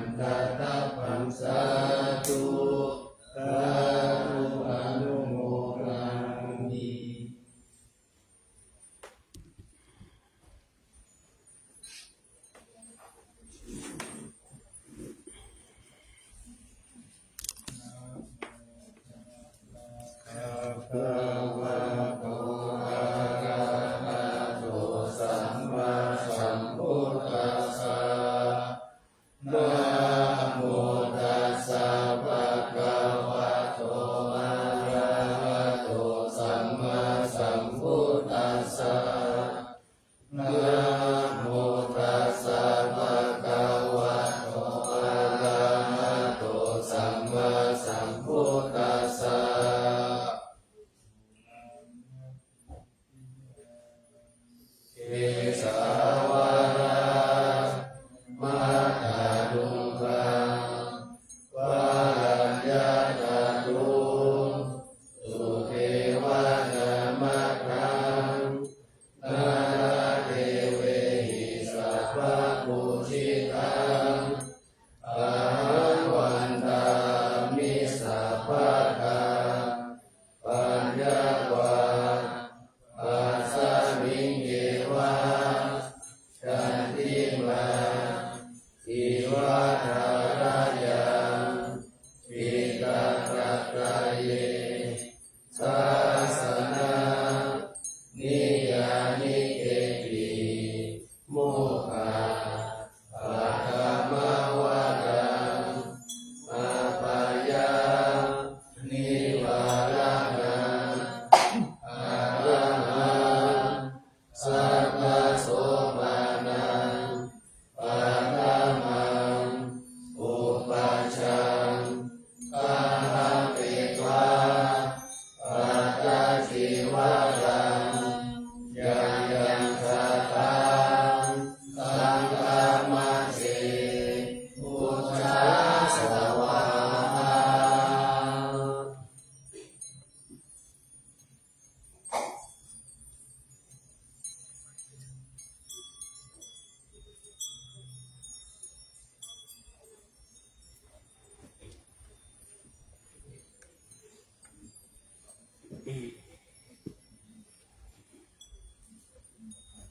มาสัมพุทธัสสะ